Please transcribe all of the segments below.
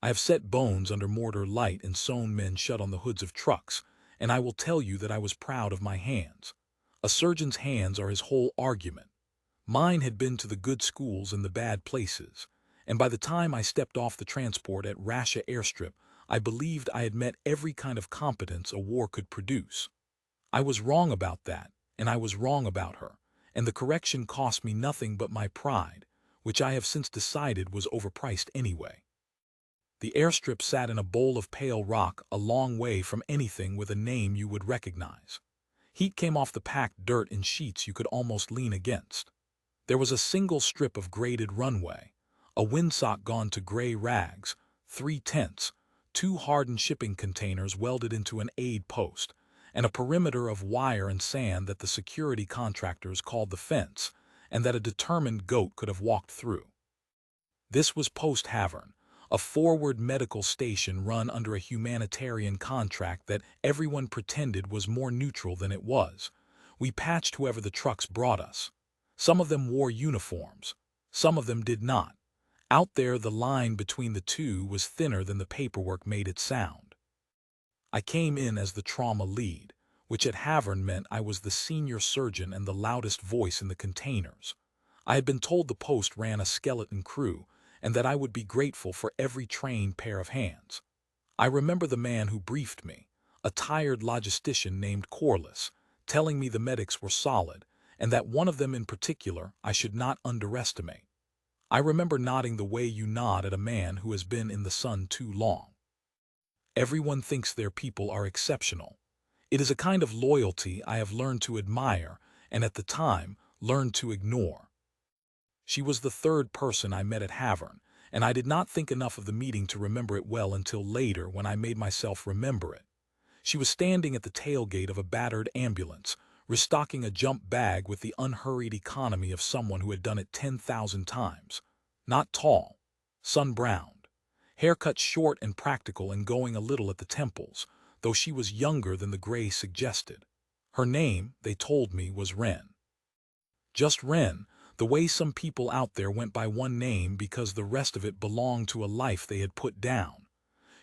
I have set bones under mortar light and sewn men shut on the hoods of trucks, and I will tell you that I was proud of my hands. A surgeon's hands are his whole argument. Mine had been to the good schools and the bad places, and by the time I stepped off the transport at Rasha airstrip, I believed I had met every kind of competence a war could produce. I was wrong about that, and I was wrong about her, and the correction cost me nothing but my pride, which I have since decided was overpriced anyway. The airstrip sat in a bowl of pale rock a long way from anything with a name you would recognize. Heat came off the packed dirt in sheets you could almost lean against. There was a single strip of graded runway, a windsock gone to gray rags, 3 tents, 2 hardened shipping containers welded into an aid post, and a perimeter of wire and sand that the security contractors called the fence, and that a determined goat could have walked through. This was Post Havern, a forward medical station run under a humanitarian contract that everyone pretended was more neutral than it was. We patched whoever the trucks brought us. Some of them wore uniforms. Some of them did not. Out there, the line between the two was thinner than the paperwork made it sound. I came in as the trauma lead, which at Havern meant I was the senior surgeon and the loudest voice in the containers. I had been told the post ran a skeleton crew, and that I would be grateful for every trained pair of hands. I remember the man who briefed me, a tired logistician named Corliss, telling me the medics were solid, and that one of them in particular I should not underestimate. I remember nodding the way you nod at a man who has been in the sun too long. Everyone thinks their people are exceptional. It is a kind of loyalty I have learned to admire, and at the time, learned to ignore. She was the third person I met at Havern, and I did not think enough of the meeting to remember it well until later when I made myself remember it. She was standing at the tailgate of a battered ambulance, restocking a jump bag with the unhurried economy of someone who had done it 10,000 times. Not tall, sun-browned, hair cut short and practical and going a little at the temples, though she was younger than the gray suggested. Her name, they told me, was Wren. Just Wren, the way some people out there went by one name because the rest of it belonged to a life they had put down.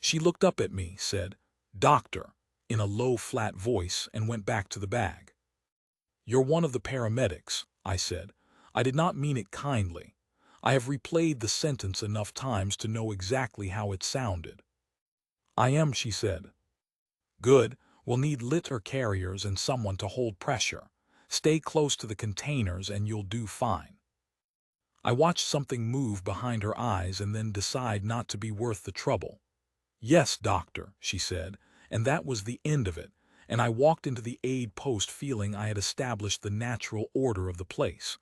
She looked up at me, said, "Doctor," in a low, flat voice, and went back to the bag. "You're one of the paramedics," I said. I did not mean it kindly. I have replayed the sentence enough times to know exactly how it sounded. "I am," she said. "Good. We'll need litter carriers and someone to hold pressure. Stay close to the containers and you'll do fine." I watched something move behind her eyes and then decide not to be worth the trouble. "Yes, doctor," she said, and that was the end of it, and I walked into the aid post feeling I had established the natural order of the place.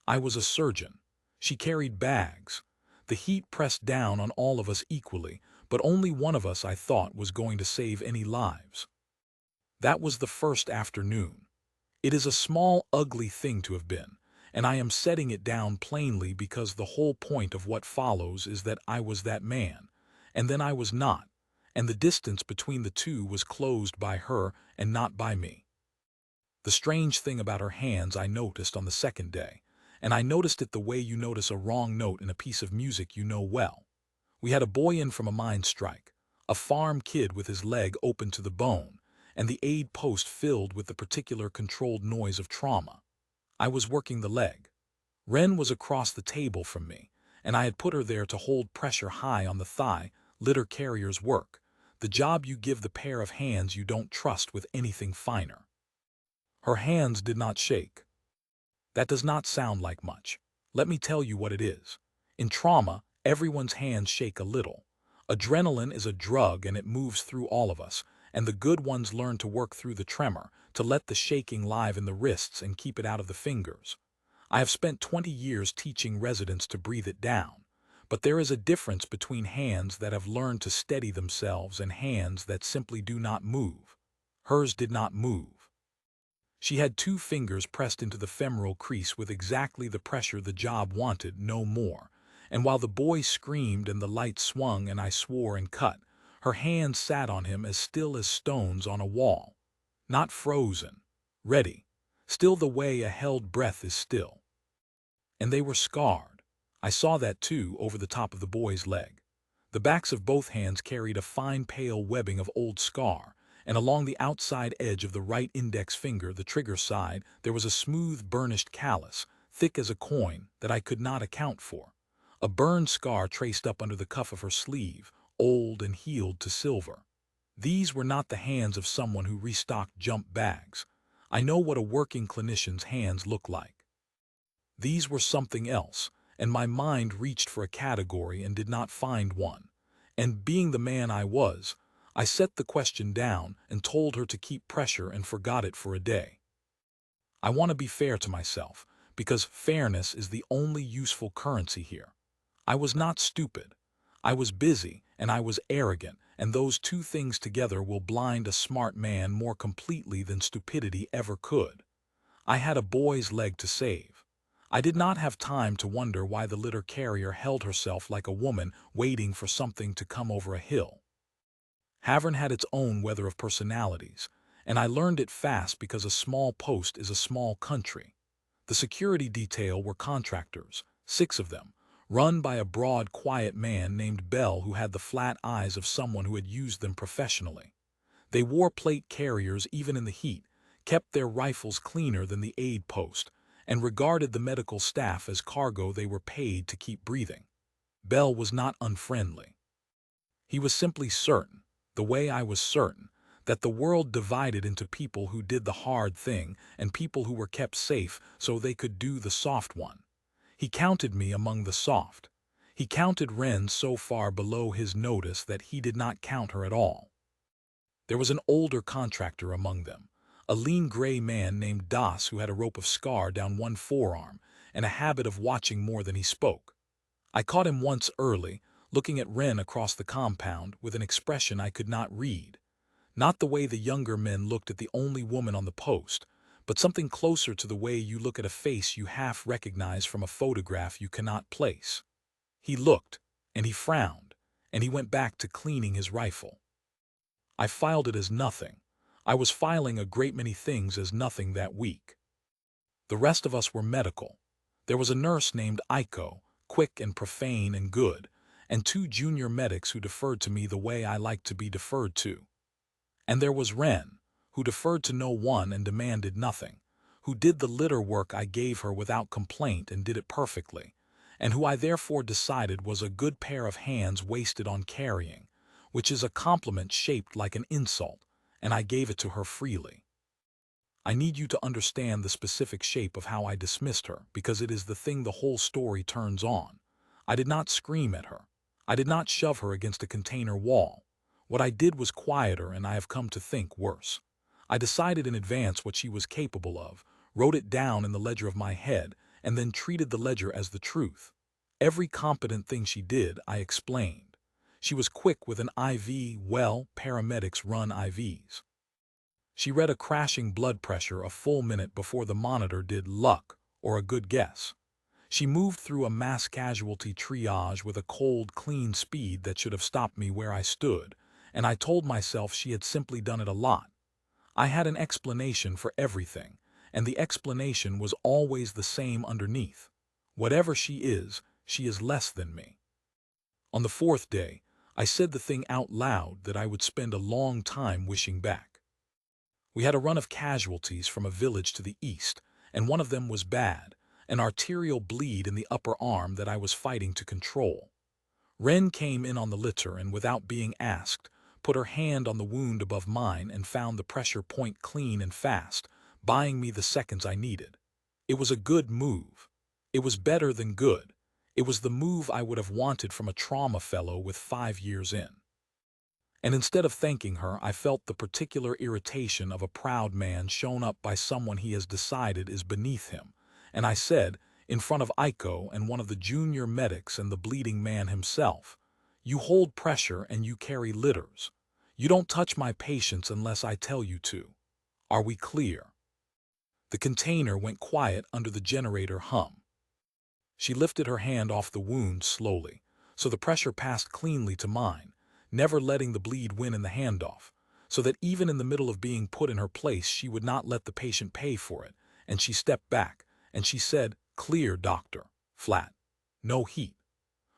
I was a surgeon. She carried bags. The heat pressed down on all of us equally, but only one of us, I thought, was going to save any lives. That was the first afternoon. It is a small, ugly thing to have been, and I am setting it down plainly because the whole point of what follows is that I was that man, and then I was not, and the distance between the two was closed by her and not by me. The strange thing about her hands I noticed on the second day, and I noticed it the way you notice a wrong note in a piece of music you know well. We had a boy in from a mine strike, a farm kid with his leg open to the bone, and the aid post filled with the particular controlled noise of trauma. I was working the leg. Wren was across the table from me, and I had put her there to hold pressure high on the thigh, litter carrier's work, the job you give the pair of hands you don't trust with anything finer. Her hands did not shake. That does not sound like much. Let me tell you what it is. In trauma, everyone's hands shake a little. Adrenaline is a drug and it moves through all of us, and the good ones learn to work through the tremor, to let the shaking live in the wrists and keep it out of the fingers. I have spent 20 years teaching residents to breathe it down, but there is a difference between hands that have learned to steady themselves and hands that simply do not move. Hers did not move. She had 2 fingers pressed into the femoral crease with exactly the pressure the job wanted, no more, and while the boy screamed and the light swung and I swore and cut, her hands sat on him as still as stones on a wall. Not frozen. Ready. Still the way a held breath is still. And they were scarred. I saw that too over the top of the boy's leg. The backs of both hands carried a fine pale webbing of old scar, and along the outside edge of the right index finger, the trigger side, there was a smooth burnished callus, thick as a coin, that I could not account for. A burned scar traced up under the cuff of her sleeve, old and healed to silver. These were not the hands of someone who restocked jump bags. I know what a working clinician's hands look like. These were something else, and my mind reached for a category and did not find one. And being the man I was, I set the question down and told her to keep pressure and forgot it for a day. I want to be fair to myself, because fairness is the only useful currency here. I was not stupid. I was busy, and I was arrogant, and those two things together will blind a smart man more completely than stupidity ever could. I had a boy's leg to save. I did not have time to wonder why the litter carrier held herself like a woman waiting for something to come over a hill. Havern had its own weather of personalities, and I learned it fast because a small post is a small country. The security detail were contractors, 6 of them, run by a broad, quiet man named Bell who had the flat eyes of someone who had used them professionally. They wore plate carriers even in the heat, kept their rifles cleaner than the aid post, and regarded the medical staff as cargo they were paid to keep breathing. Bell was not unfriendly. He was simply certain, the way I was certain, that the world divided into people who did the hard thing and people who were kept safe so they could do the soft one. He counted me among the soft. He counted Wren so far below his notice that he did not count her at all. There was an older contractor among them, a lean gray man named Das who had a rope of scar down one forearm and a habit of watching more than he spoke. I caught him once early, looking at Wren across the compound with an expression I could not read. Not the way the younger men looked at the only woman on the post, but something closer to the way you look at a face you half recognize from a photograph you cannot place. He looked, and he frowned, and he went back to cleaning his rifle. I filed it as nothing. I was filing a great many things as nothing that week. The rest of us were medical. There was a nurse named Iko, quick and profane and good, and 2 junior medics who deferred to me the way I liked to be deferred to. And there was Wren, who deferred to no one and demanded nothing, who did the litter work I gave her without complaint and did it perfectly, and who I therefore decided was a good pair of hands wasted on carrying, which is a compliment shaped like an insult, and I gave it to her freely. I need you to understand the specific shape of how I dismissed her, because it is the thing the whole story turns on. I did not scream at her. I did not shove her against a container wall. What I did was quieter, and I have come to think worse. I decided in advance what she was capable of, wrote it down in the ledger of my head, and then treated the ledger as the truth. Every competent thing she did, I explained. She was quick with an IV, well, paramedics run IVs. She read a crashing blood pressure a full minute before the monitor did luck, or a good guess. She moved through a mass casualty triage with a cold, clean speed that should have stopped me where I stood, and I told myself she had simply done it a lot. I had an explanation for everything, and the explanation was always the same underneath. Whatever she is less than me. On the 4th day, I said the thing out loud that I would spend a long time wishing back. We had a run of casualties from a village to the east, and one of them was bad, an arterial bleed in the upper arm that I was fighting to control. Wren came in on the litter and, without being asked, put her hand on the wound above mine and found the pressure point clean and fast, buying me the seconds I needed. It was a good move. It was better than good. It was the move I would have wanted from a trauma fellow with 5 years in. And instead of thanking her, I felt the particular irritation of a proud man shown up by someone he has decided is beneath him, and I said, in front of Iko and one of the junior medics and the bleeding man himself, "You hold pressure and you carry litters. You don't touch my patients unless I tell you to. Are we clear?" The container went quiet under the generator hum. She lifted her hand off the wound slowly, so the pressure passed cleanly to mine, never letting the bleed win in the handoff, so that even in the middle of being put in her place she would not let the patient pay for it, and she stepped back, and she said, "Clear, doctor. Flat. No heat."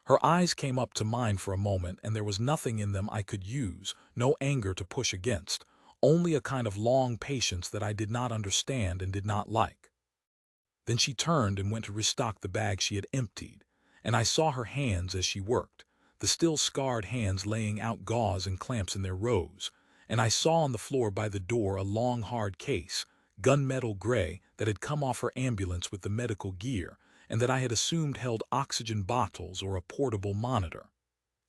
Her eyes came up to mine for a moment, and there was nothing in them I could use, no anger to push against, only a kind of long patience that I did not understand and did not like. Then she turned and went to restock the bag she had emptied, and I saw her hands as she worked, the still scarred hands laying out gauze and clamps in their rows, and I saw on the floor by the door a long hard case, gunmetal gray, that had come off her ambulance with the medical gear, and that I had assumed held oxygen bottles or a portable monitor.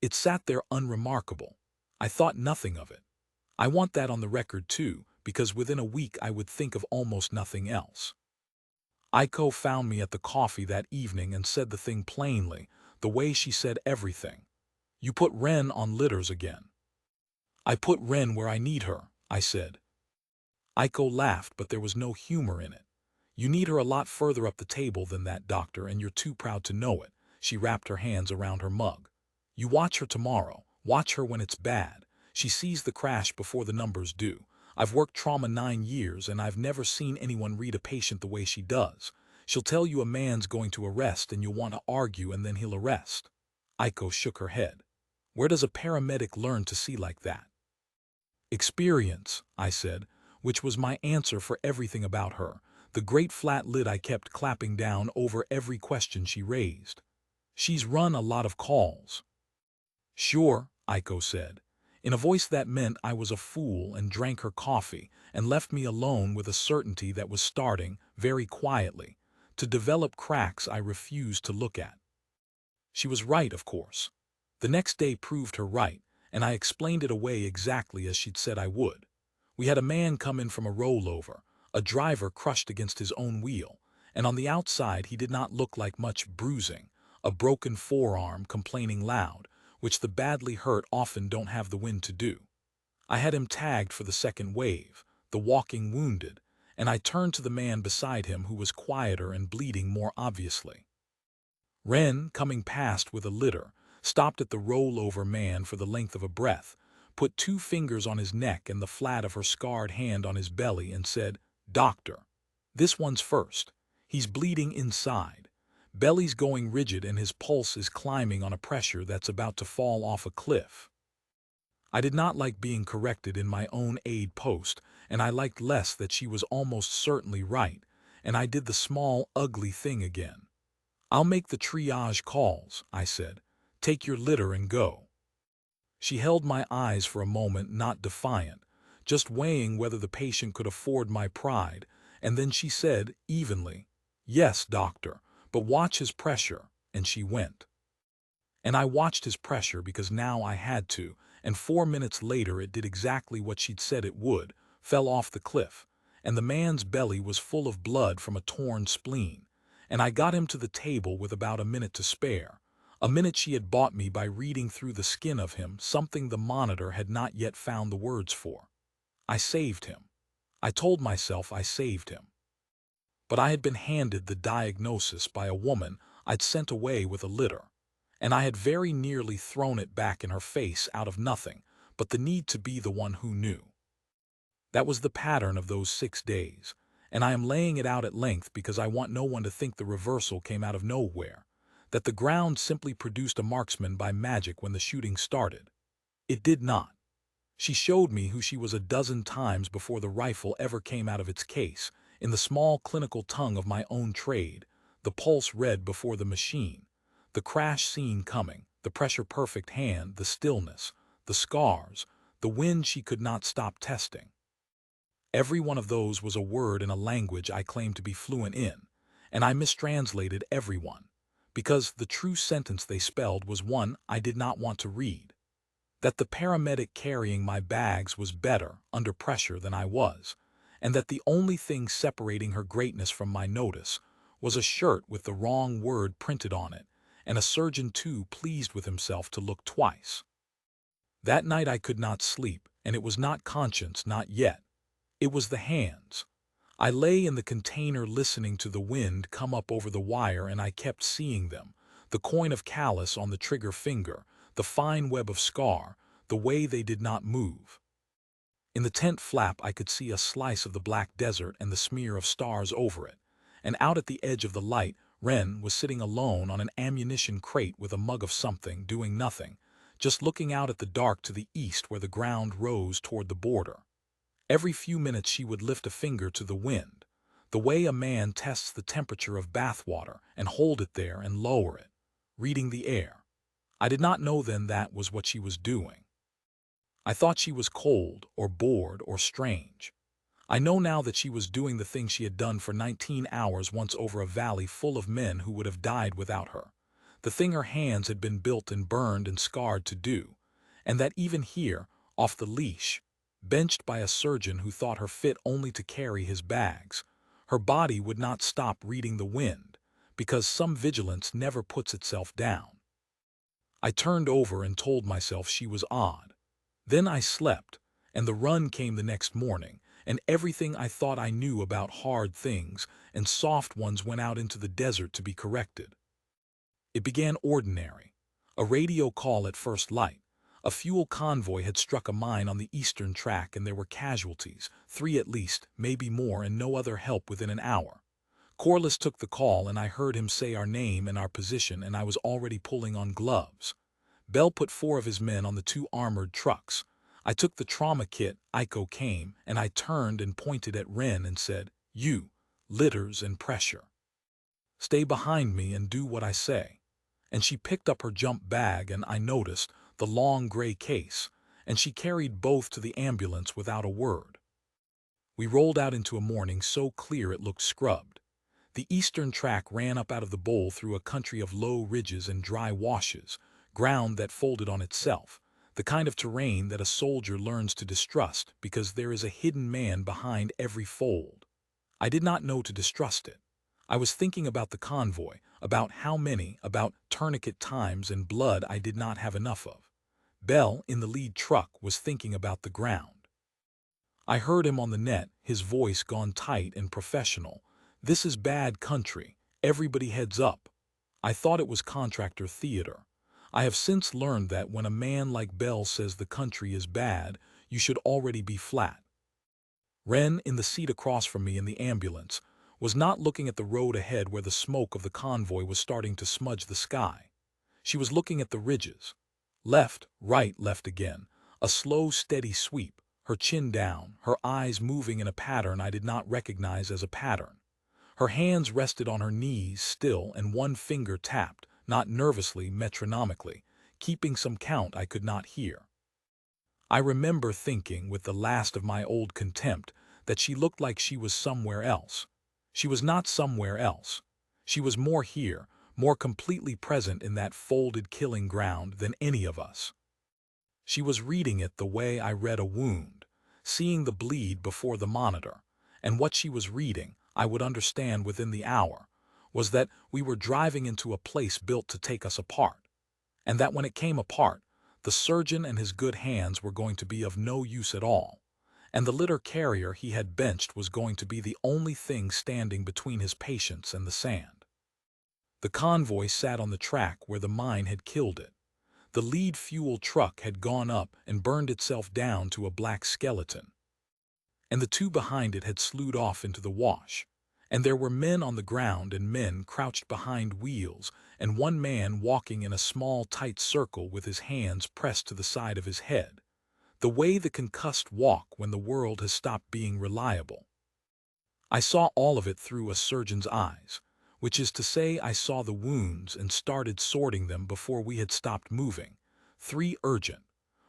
It sat there unremarkable. I thought nothing of it. I want that on the record too, because within a week I would think of almost nothing else. Aiko found me at the coffee that evening and said the thing plainly, the way she said everything. You put Ren on litters again. I put Ren where I need her, I said. Aiko laughed, but there was no humor in it. You need her a lot further up the table than that, doctor, and you're too proud to know it. She wrapped her hands around her mug. You watch her tomorrow. Watch her when it's bad. She sees the crash before the numbers do. I've worked trauma 9 years, and I've never seen anyone read a patient the way she does. She'll tell you a man's going to arrest, and you'll want to argue, and then he'll arrest. Aiko shook her head. Where does a paramedic learn to see like that? Experience, I said, which was my answer for everything about her, the great flat lid I kept clapping down over every question she raised. She's run a lot of calls. Sure, Aiko said, in a voice that meant I was a fool, and drank her coffee and left me alone with a certainty that was starting, very quietly, to develop cracks I refused to look at. She was right, of course. The next day proved her right, and I explained it away exactly as she'd said I would. We had a man come in from a rollover, a driver crushed against his own wheel, and on the outside he did not look like much bruising, a broken forearm complaining loud, which the badly hurt often don't have the wind to do. I had him tagged for the second wave, the walking wounded, and I turned to the man beside him who was quieter and bleeding more obviously. Ren, coming past with a litter, stopped at the rollover man for the length of a breath, put 2 fingers on his neck and the flat of her scarred hand on his belly and said, Doctor, this one's first. He's bleeding inside. Belly's going rigid and his pulse is climbing on a pressure that's about to fall off a cliff. I did not like being corrected in my own aid post, and I liked less that she was almost certainly right, and I did the small, ugly thing again. I'll make the triage calls, I said. Take your litter and go. She held my eyes for a moment, not defiant, just weighing whether the patient could afford my pride, and then she said, evenly, Yes, doctor, but watch his pressure, and she went. And I watched his pressure because now I had to, and 4 minutes later it did exactly what she'd said it would, fell off the cliff, and the man's belly was full of blood from a torn spleen, and I got him to the table with about a minute to spare, a minute she had bought me by reading through the skin of him, something the monitor had not yet found the words for. I saved him. I told myself I saved him. But I had been handed the diagnosis by a woman I'd sent away with a litter, and I had very nearly thrown it back in her face out of nothing but the need to be the one who knew. That was the pattern of those 6 days, and I am laying it out at length because I want no one to think the reversal came out of nowhere, that the ground simply produced a marksman by magic when the shooting started. It did not. She showed me who she was a dozen times before the rifle ever came out of its case, in the small clinical tongue of my own trade, the pulse read before the machine, the crash scene coming, the pressure-perfect hand, the stillness, the scars, the wind she could not stop testing. Every one of those was a word in a language I claimed to be fluent in, and I mistranslated every one, because the true sentence they spelled was one I did not want to read. That the paramedic carrying my bags was better under pressure than I was, and that the only thing separating her greatness from my notice was a shirt with the wrong word printed on it, and a surgeon too pleased with himself to look twice. That night I could not sleep, and it was not conscience, not yet. It was the hands. I lay in the container listening to the wind come up over the wire, and I kept seeing them, the coin of callus on the trigger finger, the fine web of scar, the way they did not move. In the tent flap I could see a slice of the black desert and the smear of stars over it, and out at the edge of the light, Wren was sitting alone on an ammunition crate with a mug of something, doing nothing, just looking out at the dark to the east where the ground rose toward the border. Every few minutes she would lift a finger to the wind, the way a man tests the temperature of bath water, and hold it there and lower it, reading the air. I did not know then that was what she was doing. I thought she was cold or bored or strange. I know now that she was doing the thing she had done for 19 hours once over a valley full of men who would have died without her, the thing her hands had been built and burned and scarred to do, and that even here, off the leash, benched by a surgeon who thought her fit only to carry his bags, her body would not stop reading the wind, because some vigilance never puts itself down. I turned over and told myself she was odd. Then I slept, and the run came the next morning, and everything I thought I knew about hard things and soft ones went out into the desert to be corrected. It began ordinary. A radio call at first light. A fuel convoy had struck a mine on the eastern track and there were casualties, 3 at least, maybe more, and no other help within an hour. Corliss took the call and I heard him say our name and our position, and I was already pulling on gloves. Bell put 4 of his men on the 2 armored trucks. I took the trauma kit, Iko came, and I turned and pointed at Wren and said, "You, litters and pressure. Stay behind me and do what I say." And she picked up her jump bag and I noticed the long gray case, and she carried both to the ambulance without a word. We rolled out into a morning so clear it looked scrubbed. The eastern track ran up out of the bowl through a country of low ridges and dry washes, ground that folded on itself, the kind of terrain that a soldier learns to distrust because there is a hidden man behind every fold. I did not know to distrust it. I was thinking about the convoy, about how many, about tourniquet times and blood I did not have enough of. Bell, in the lead truck, was thinking about the ground. I heard him on the net, his voice gone tight and professional. "This is bad country. Everybody heads up." I thought it was contractor theater. I have since learned that when a man like Bell says the country is bad, you should already be flat. Wren, in the seat across from me in the ambulance, was not looking at the road ahead where the smoke of the convoy was starting to smudge the sky. She was looking at the ridges. Left, right, left again, a slow, steady sweep, her chin down, her eyes moving in a pattern I did not recognize as a pattern. Her hands rested on her knees still, and one finger tapped, not nervously, metronomically, keeping some count I could not hear. I remember thinking, with the last of my old contempt, that she looked like she was somewhere else. She was not somewhere else. She was more here, more completely present in that folded killing ground than any of us. She was reading it the way I read a wound, seeing the bleed before the monitor, and what she was reading, I would understand within the hour, was that we were driving into a place built to take us apart, and that when it came apart, the surgeon and his good hands were going to be of no use at all, and the litter carrier he had benched was going to be the only thing standing between his patients and the sand. The convoy sat on the track where the mine had killed it. The lead fuel truck had gone up and burned itself down to a black skeleton, and the 2 behind it had slewed off into the wash. And there were men on the ground and men crouched behind wheels, and one man walking in a small tight circle with his hands pressed to the side of his head, the way the concussed walk when the world has stopped being reliable. I saw all of it through a surgeon's eyes, which is to say I saw the wounds and started sorting them before we had stopped moving. 3 urgent,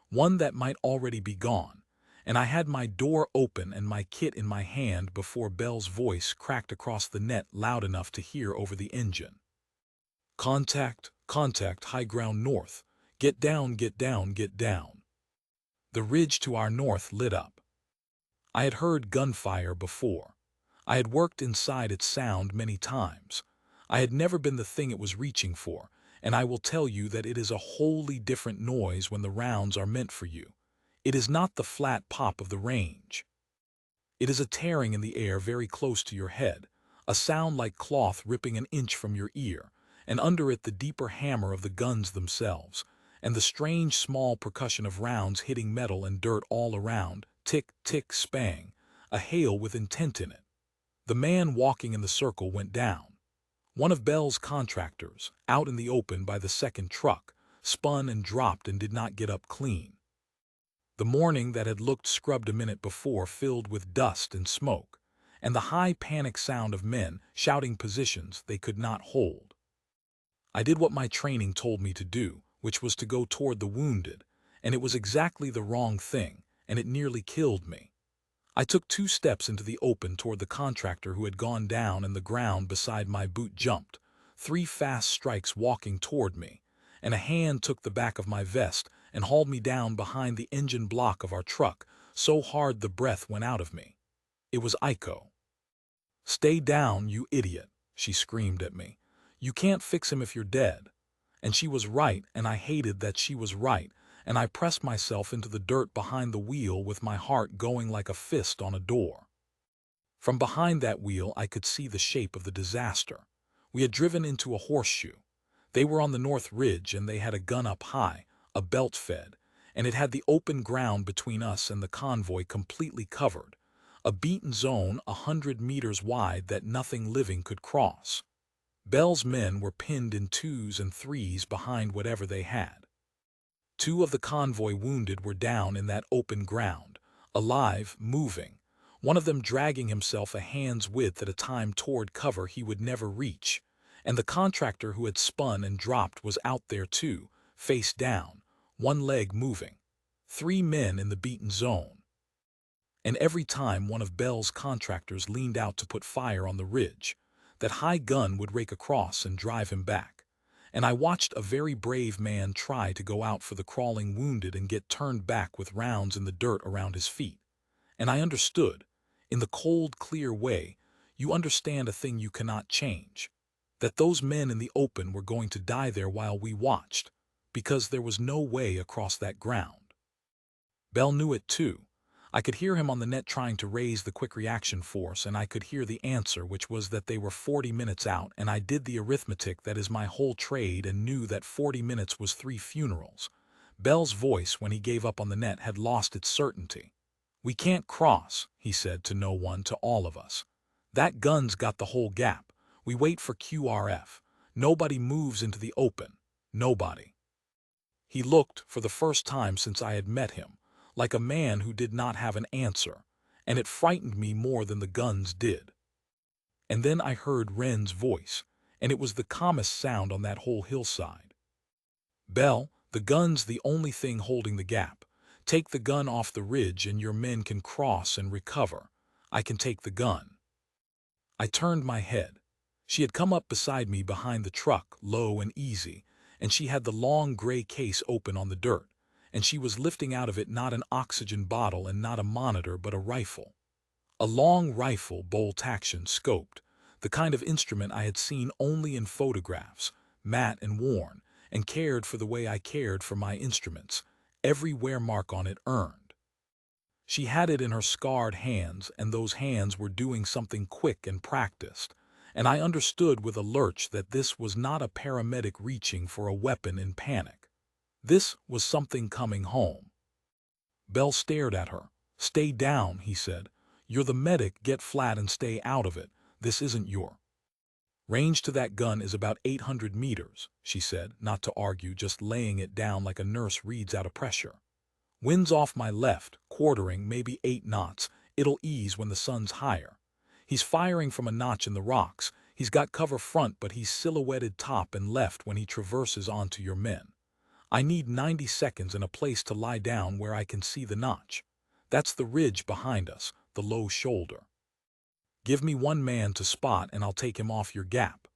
1 that might already be gone, and I had my door open and my kit in my hand before Bell's voice cracked across the net loud enough to hear over the engine. "Contact, contact, high ground north. Get down, get down, get down." The ridge to our north lit up. I had heard gunfire before. I had worked inside its sound many times. I had never been the thing it was reaching for, and I will tell you that it is a wholly different noise when the rounds are meant for you. It is not the flat pop of the range. It is a tearing in the air very close to your head, a sound like cloth ripping an inch from your ear, and under it the deeper hammer of the guns themselves, and the strange small percussion of rounds hitting metal and dirt all around, tick, tick, spang, a hail with intent in it. The man walking in the circle went down. One of Bell's contractors, out in the open by the second truck, spun and dropped and did not get up clean. The morning that had looked scrubbed a minute before filled with dust and smoke, and the high panic sound of men shouting positions they could not hold. I did what my training told me to do, which was to go toward the wounded, and it was exactly the wrong thing, and it nearly killed me. I took 2 steps into the open toward the contractor who had gone down, and the ground beside my boot jumped, 3 fast strikes walking toward me, and a hand took the back of my vest and hauled me down behind the engine block of our truck, so hard the breath went out of me. It was Iko. "Stay down, you idiot," she screamed at me. "You can't fix him if you're dead." And she was right, and I hated that she was right, and I pressed myself into the dirt behind the wheel with my heart going like a fist on a door. From behind that wheel I could see the shape of the disaster. We had driven into a horseshoe. They were on the north ridge, and they had a gun up high, a belt fed, and it had the open ground between us and the convoy completely covered, a beaten zone 100 meters wide that nothing living could cross. Bell's men were pinned in 2s and 3s behind whatever they had. 2 of the convoy wounded were down in that open ground, alive, moving, one of them dragging himself a hand's width at a time toward cover he would never reach, and the contractor who had spun and dropped was out there too, face down, one leg moving. 3 men in the beaten zone. And every time one of Bell's contractors leaned out to put fire on the ridge, that high gun would rake across and drive him back. And I watched a very brave man try to go out for the crawling wounded and get turned back with rounds in the dirt around his feet. And I understood, in the cold, clear way, you understand a thing you cannot change, that those men in the open were going to die there while we watched, because there was no way across that ground. Bell knew it too. I could hear him on the net trying to raise the quick reaction force, and I could hear the answer, which was that they were 40 minutes out, and I did the arithmetic that is my whole trade and knew that 40 minutes was 3 funerals. Bell's voice, when he gave up on the net, had lost its certainty. "We can't cross," he said to no one, to all of us. "That gun's got the whole gap. We wait for QRF. Nobody moves into the open. Nobody." He looked, for the first time since I had met him, like a man who did not have an answer, and it frightened me more than the guns did. And then I heard Wren's voice, and it was the calmest sound on that whole hillside. "Bell, the gun's the only thing holding the gap. Take the gun off the ridge and your men can cross and recover. I can take the gun." I turned my head. She had come up beside me behind the truck, low and easy, and she had the long gray case open on the dirt, and she was lifting out of it not an oxygen bottle and not a monitor but a rifle. A long rifle, bolt-action, scoped, the kind of instrument I had seen only in photographs, matte and worn, and cared for the way I cared for my instruments, every wear mark on it earned. She had it in her scarred hands, and those hands were doing something quick and practiced, and I understood with a lurch that this was not a paramedic reaching for a weapon in panic. This was something coming home. Bell stared at her. "Stay down," he said. "You're the medic, get flat and stay out of it. This isn't your range to that gun is about 800 meters, she said, not to argue, just laying it down like a nurse reads out a pressure. "Wind's off my left, quartering, maybe 8 knots. It'll ease when the sun's higher. He's firing from a notch in the rocks. He's got cover front, but he's silhouetted top and left when he traverses onto your men. I need 90 seconds and a place to lie down where I can see the notch. That's the ridge behind us, the low shoulder. Give me 1 man to spot and I'll take him off your gap."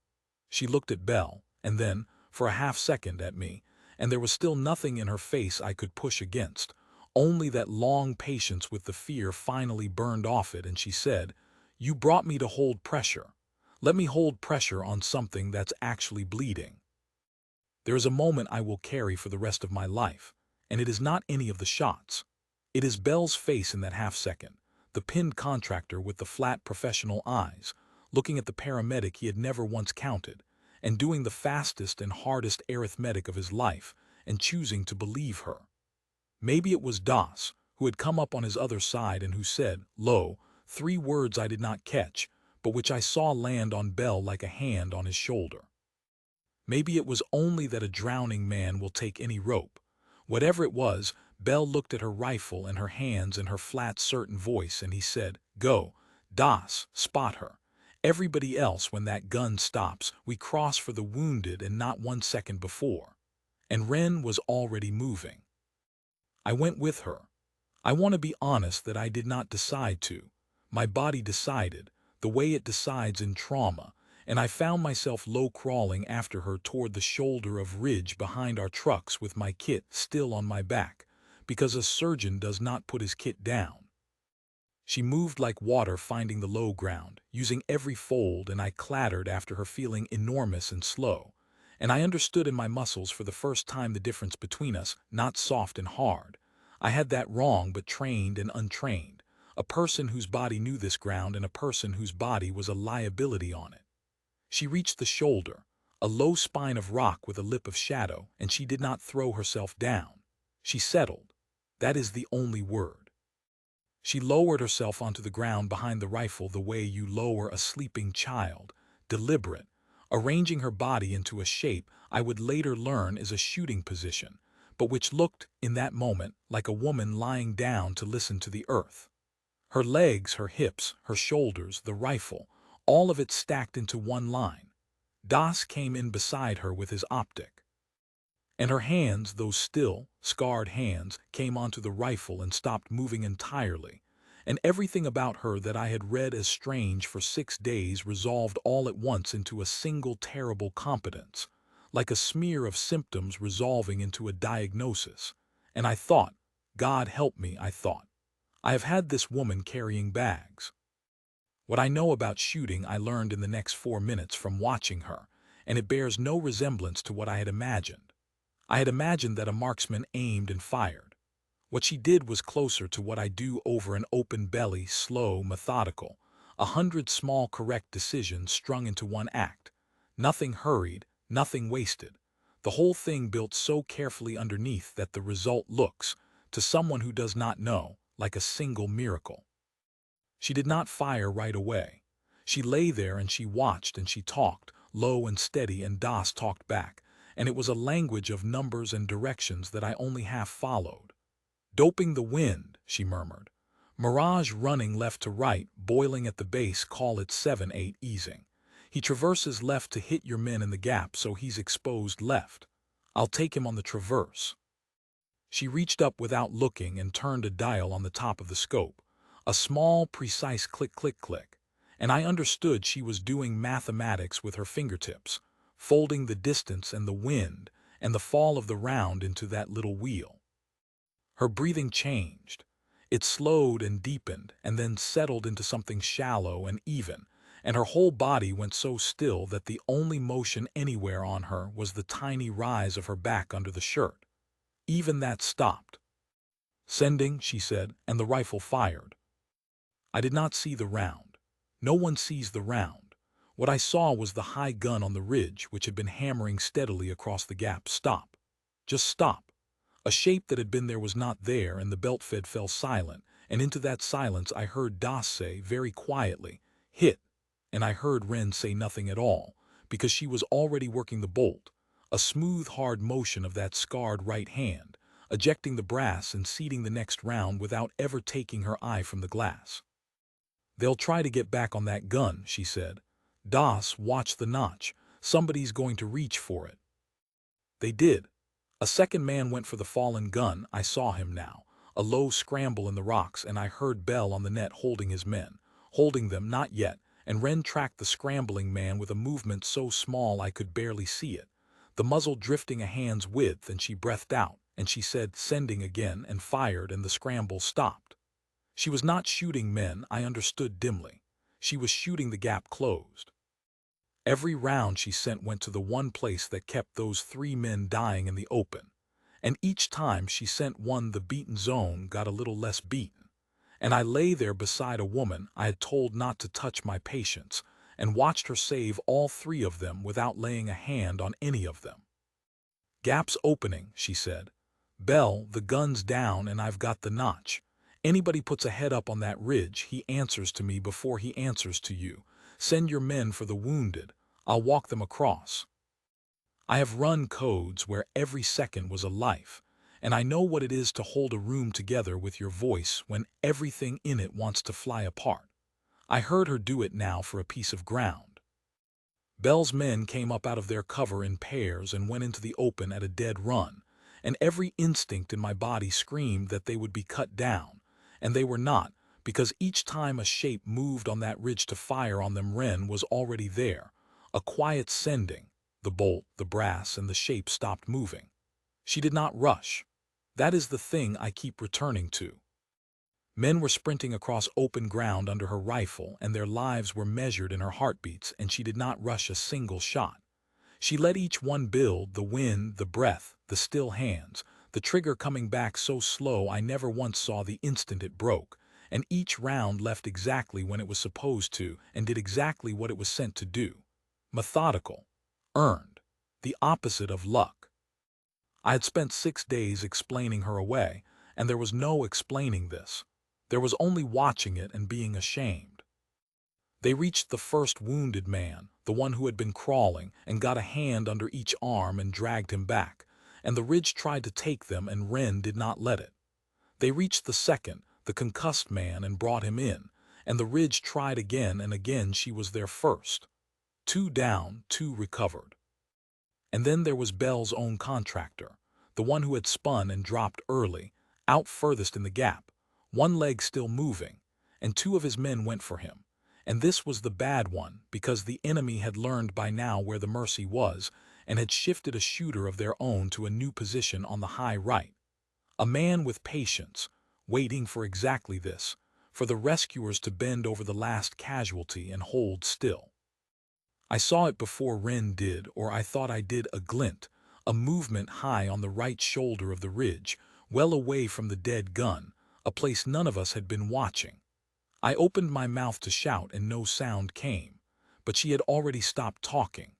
She looked at Bell, and then, for a half-second, at me, and there was still nothing in her face I could push against, only that long patience with the fear finally burned off it, and she said, "You brought me to hold pressure. Let me hold pressure on something that's actually bleeding. There is a moment I will carry for the rest of my life, and it is not any of the shots. It is Bell's face in that half-second, the pinned contractor with the flat professional eyes, looking at the paramedic he had never once counted, and doing the fastest and hardest arithmetic of his life, and choosing to believe her. Maybe it was Das, who had come up on his other side and who said, low, 3 words I did not catch, but which I saw land on Bell like a hand on his shoulder. Maybe it was only that a drowning man will take any rope. Whatever it was, Bell looked at her rifle and her hands and her flat, certain voice, and he said, "Go, Das, spot her. Everybody else, when that gun stops, we cross for the wounded and not 1 second before." And Wren was already moving. I went with her. I want to be honest that I did not decide to. My body decided, the way it decides in trauma, and I found myself low crawling after her toward the shoulder of ridge behind our trucks with my kit still on my back, because a surgeon does not put his kit down. She moved like water finding the low ground, using every fold, and I clattered after her feeling enormous and slow. And I understood in my muscles for the first time the difference between us, not soft and hard. I had that wrong but trained and untrained. A person whose body knew this ground and a person whose body was a liability on it. She reached the shoulder, a low spine of rock with a lip of shadow, and she did not throw herself down. She settled. That is the only word. She lowered herself onto the ground behind the rifle the way you lower a sleeping child, deliberate, arranging her body into a shape I would later learn is a shooting position, but which looked, in that moment, like a woman lying down to listen to the earth. Her legs, her hips, her shoulders, the rifle, all of it stacked into one line. Das came in beside her with his optic. And her hands, those still, scarred hands, came onto the rifle and stopped moving entirely. And everything about her that I had read as strange for 6 days resolved all at once into a single terrible competence, like a smear of symptoms resolving into a diagnosis. And I thought, God help me, I thought. I have had this woman carrying bags. What I know about shooting I learned in the next 4 minutes from watching her, and it bears no resemblance to what I had imagined. I had imagined that a marksman aimed and fired. What she did was closer to what I do over an open belly, slow, methodical, 100 small correct decisions strung into one act. Nothing hurried, nothing wasted. The whole thing built so carefully underneath that the result looks, to someone who does not know, like a single miracle. She did not fire right away. She lay there and she watched and she talked, low and steady, and Das talked back, and it was a language of numbers and directions that I only half followed. "Doping the wind," she murmured. "Mirage running left to right, boiling at the base, call it 7-8 easing. He traverses left to hit your men in the gap, so he's exposed left. I'll take him on the traverse." She reached up without looking and turned a dial on the top of the scope. A small, precise click, click, click. And I understood she was doing mathematics with her fingertips, folding the distance and the wind and the fall of the round into that little wheel. Her breathing changed. It slowed and deepened and then settled into something shallow and even, and her whole body went so still that the only motion anywhere on her was the tiny rise of her back under the shirt. Even that stopped. "Sending," she said, and the rifle fired. I did not see the round. No one sees the round. What I saw was the high gun on the ridge, which had been hammering steadily across the gap. Stop. Just stop. A shape that had been there was not there, and the belt-fed fell silent, and into that silence I heard Das say, very quietly, "Hit," and I heard Wren say nothing at all, because she was already working the bolt, a smooth, hard motion of that scarred right hand, ejecting the brass and seating the next round without ever taking her eye from the glass. "They'll try to get back on that gun," she said. "Das, watch the notch. Somebody's going to reach for it." They did. A second man went for the fallen gun. I saw him now, a low scramble in the rocks, and I heard Bell on the net holding his men. Holding them, not yet, and Wren tracked the scrambling man with a movement so small I could barely see it, the muzzle drifting a hand's width, and she breathed out, and she said, "Sending" again, and fired, and the scramble stopped. She was not shooting men, I understood dimly. She was shooting the gap closed. Every round she sent went to the one place that kept those 3 men dying in the open. And each time she sent one, the beaten zone got a little less beaten. And I lay there beside a woman I had told not to touch my patients, and watched her save all 3 of them without laying a hand on any of them. "Gap's opening," she said. "Bell, the gun's down and I've got the notch. Anybody puts a head up on that ridge, he answers to me before he answers to you. "Send your men for the wounded. I'll walk them across." I have run codes where every second was a life, and I know what it is to hold a room together with your voice when everything in it wants to fly apart. I heard her do it now for a piece of ground. Bell's men came up out of their cover in pairs and went into the open at a dead run, and every instinct in my body screamed that they would be cut down, and they were not, because each time a shape moved on that ridge to fire on them, Wren was already there, a quiet sending. The bolt, the brass, and the shape stopped moving. She did not rush. That is the thing I keep returning to. Men were sprinting across open ground under her rifle, and their lives were measured in her heartbeats, and she did not rush a single shot. She let each one build, the wind, the breath, the still hands, the trigger coming back so slow I never once saw the instant it broke, and each round left exactly when it was supposed to and did exactly what it was sent to do. Methodical. Earned. The opposite of luck. I had spent 6 days explaining her away, and there was no explaining this. There was only watching it and being ashamed. They reached the first wounded man, the one who had been crawling, and got a hand under each arm and dragged him back, and the ridge tried to take them, and Wren did not let it. They reached the second, the concussed man, and brought him in, and the ridge tried again, and again she was there first. 2 down, 2 recovered. And then there was Bell's own contractor, the one who had spun and dropped early, out furthest in the gap, one leg still moving, and 2 of his men went for him. And this was the bad one, because the enemy had learned by now where the Mercy was, and had shifted a shooter of their own to a new position on the high right. A man with patience, waiting for exactly this, for the rescuers to bend over the last casualty and hold still. I saw it before Wren did, or I thought I did, a glint, a movement high on the right shoulder of the ridge, well away from the dead gun, a place none of us had been watching. I opened my mouth to shout and no sound came, but she had already stopped talking.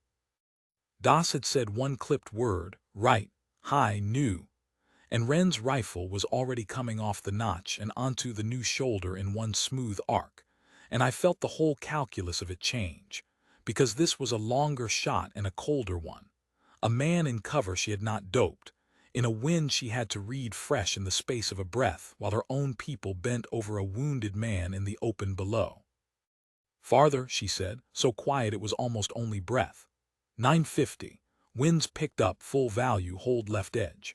Das had said one clipped word, right, high, new, and Wren's rifle was already coming off the notch and onto the new shoulder in one smooth arc, and I felt the whole calculus of it change, because this was a longer shot and a colder one. A man in cover she had not doped, in a wind she had to read fresh in the space of a breath, while her own people bent over a wounded man in the open below. "Farther," she said, so quiet it was almost only breath. 950. Winds picked up, full value, hold left edge.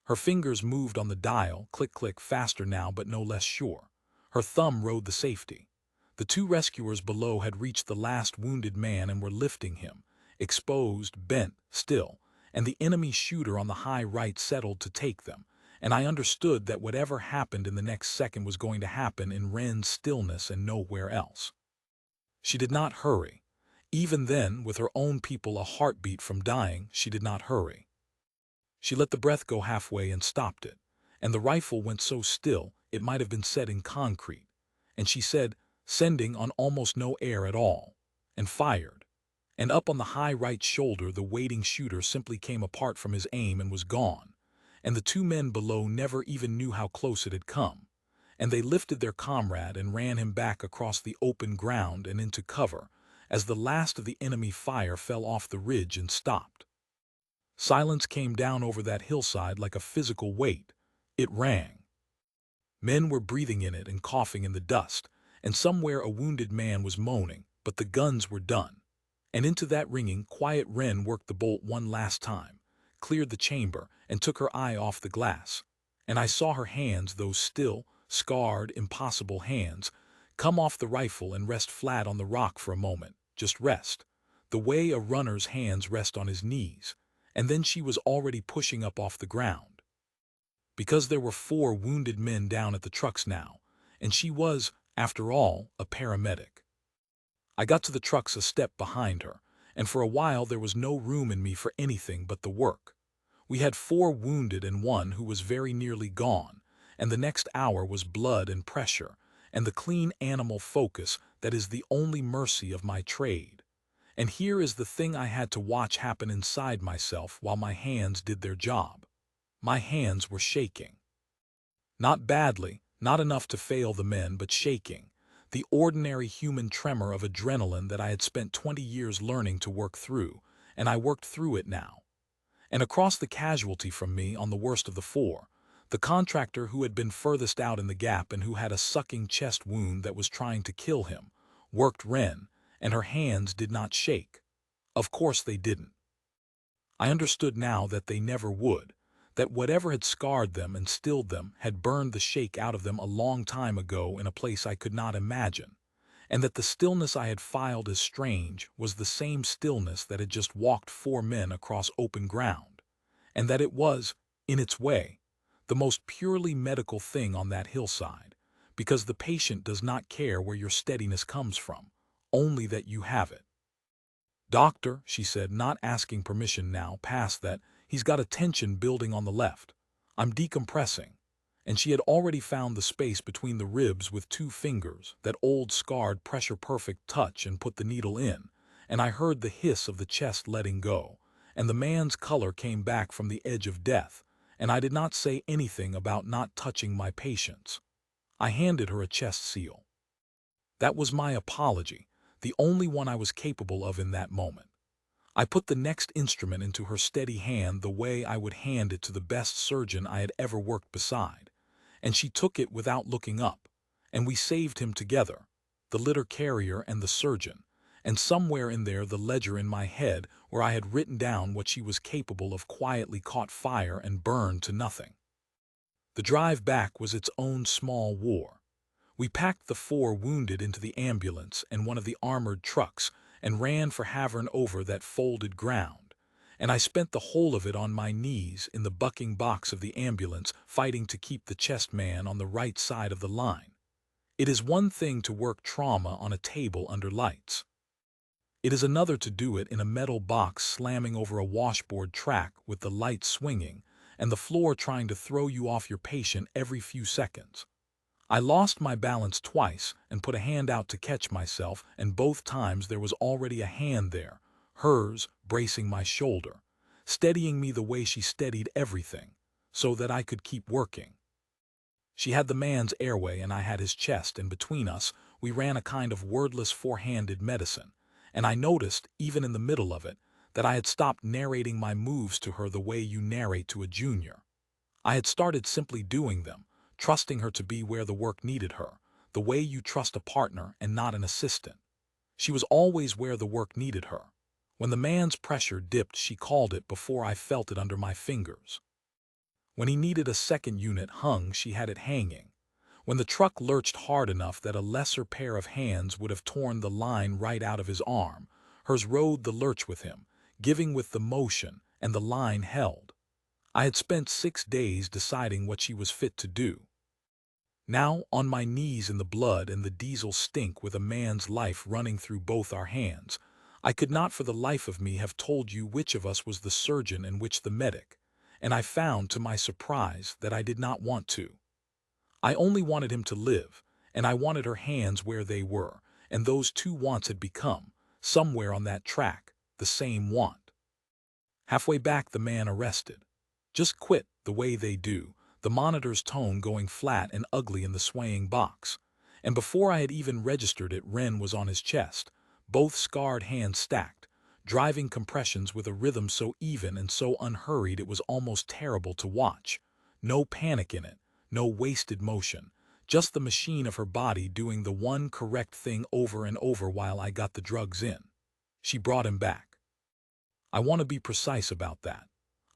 Her fingers moved on the dial, click click, faster now but no less sure. Her thumb rode the safety. The 2 rescuers below had reached the last wounded man and were lifting him, exposed, bent, still, and the enemy shooter on the high right settled to take them, and I understood that whatever happened in the next second was going to happen in Wren's stillness and nowhere else. She did not hurry. Even then, with her own people a heartbeat from dying, she did not hurry. She let the breath go halfway and stopped it, and the rifle went so still it might have been set in concrete, and she said, sending on almost no air at all, and fired. And up on the high right shoulder the waiting shooter simply came apart from his aim and was gone, and the 2 men below never even knew how close it had come, and they lifted their comrade and ran him back across the open ground and into cover, as the last of the enemy fire fell off the ridge and stopped. Silence came down over that hillside like a physical weight. It rang. Men were breathing in it and coughing in the dust, and somewhere a wounded man was moaning, but the guns were done. And into that ringing, quiet Wren worked the bolt one last time, cleared the chamber, and took her eye off the glass. And I saw her hands, those still, scarred, impossible hands, come off the rifle and rest flat on the rock for a moment, just rest, the way a runner's hands rest on his knees, and then she was already pushing up off the ground. Because there were 4 wounded men down at the trucks now, and she was, after all, a paramedic. I got to the trucks a step behind her, and for a while there was no room in me for anything but the work. We had 4 wounded and 1 who was very nearly gone, and the next hour was blood and pressure, and the clean animal focus that is the only mercy of my trade. And here is the thing I had to watch happen inside myself while my hands did their job. My hands were shaking. Not badly, not enough to fail the men, but shaking. the ordinary human tremor of adrenaline that I had spent 20 years learning to work through, and I worked through it now. And across the casualty from me on the worst of the four, the contractor who had been furthest out in the gap and who had a sucking chest wound that was trying to kill him, worked Wren, and her hands did not shake. Of course they didn't. I understood now that they never would, that whatever had scarred them and stilled them had burned the shake out of them a long time ago in a place I could not imagine, and that the stillness I had filed as strange was the same stillness that had just walked four men across open ground, and that it was, in its way, the most purely medical thing on that hillside, because the patient does not care where your steadiness comes from, only that you have it. "Doctor," she said, not asking permission now, past that, "he's got a tension building on the left. I'm decompressing." And she had already found the space between the ribs with two fingers, that old scarred pressure-perfect touch, and put the needle in, and I heard the hiss of the chest letting go, and the man's color came back from the edge of death, and I did not say anything about not touching my patients. I handed her a chest seal. That was my apology, the only one I was capable of in that moment. I put the next instrument into her steady hand the way I would hand it to the best surgeon I had ever worked beside, and she took it without looking up, and we saved him together, the litter carrier and the surgeon, and somewhere in there the ledger in my head where I had written down what she was capable of quietly caught fire and burned to nothing. The drive back was its own small war. We packed the four wounded into the ambulance and one of the armored trucks and ran for Havern over that folded ground, and I spent the whole of it on my knees in the bucking box of the ambulance fighting to keep the chest man on the right side of the line. It is one thing to work trauma on a table under lights. It is another to do it in a metal box slamming over a washboard track with the lights swinging and the floor trying to throw you off your patient every few seconds. I lost my balance twice and put a hand out to catch myself, and both times there was already a hand there, hers bracing my shoulder, steadying me the way she steadied everything, so that I could keep working. She had the man's airway and I had his chest, and between us we ran a kind of wordless four-handed medicine, and I noticed, even in the middle of it, that I had stopped narrating my moves to her the way you narrate to a junior. I had started simply doing them, trusting her to be where the work needed her, the way you trust a partner and not an assistant. She was always where the work needed her. When the man's pressure dipped, she called it before I felt it under my fingers. When he needed a second unit hung, she had it hanging. When the truck lurched hard enough that a lesser pair of hands would have torn the line right out of his arm, hers rode the lurch with him, giving with the motion, and the line held. I had spent 6 days deciding what she was fit to do. Now, on my knees in the blood and the diesel stink with a man's life running through both our hands, I could not for the life of me have told you which of us was the surgeon and which the medic, and I found to my surprise that I did not want to. I only wanted him to live, and I wanted her hands where they were, and those two wants had become, somewhere on that track, the same want. Halfway back the man arrested. "Just quit, the way they do," the monitor's tone going flat and ugly in the swaying box, and before I had even registered it, Wren was on his chest, both scarred hands stacked, driving compressions with a rhythm so even and so unhurried it was almost terrible to watch. No panic in it, no wasted motion, just the machine of her body doing the one correct thing over and over while I got the drugs in. She brought him back. I want to be precise about that.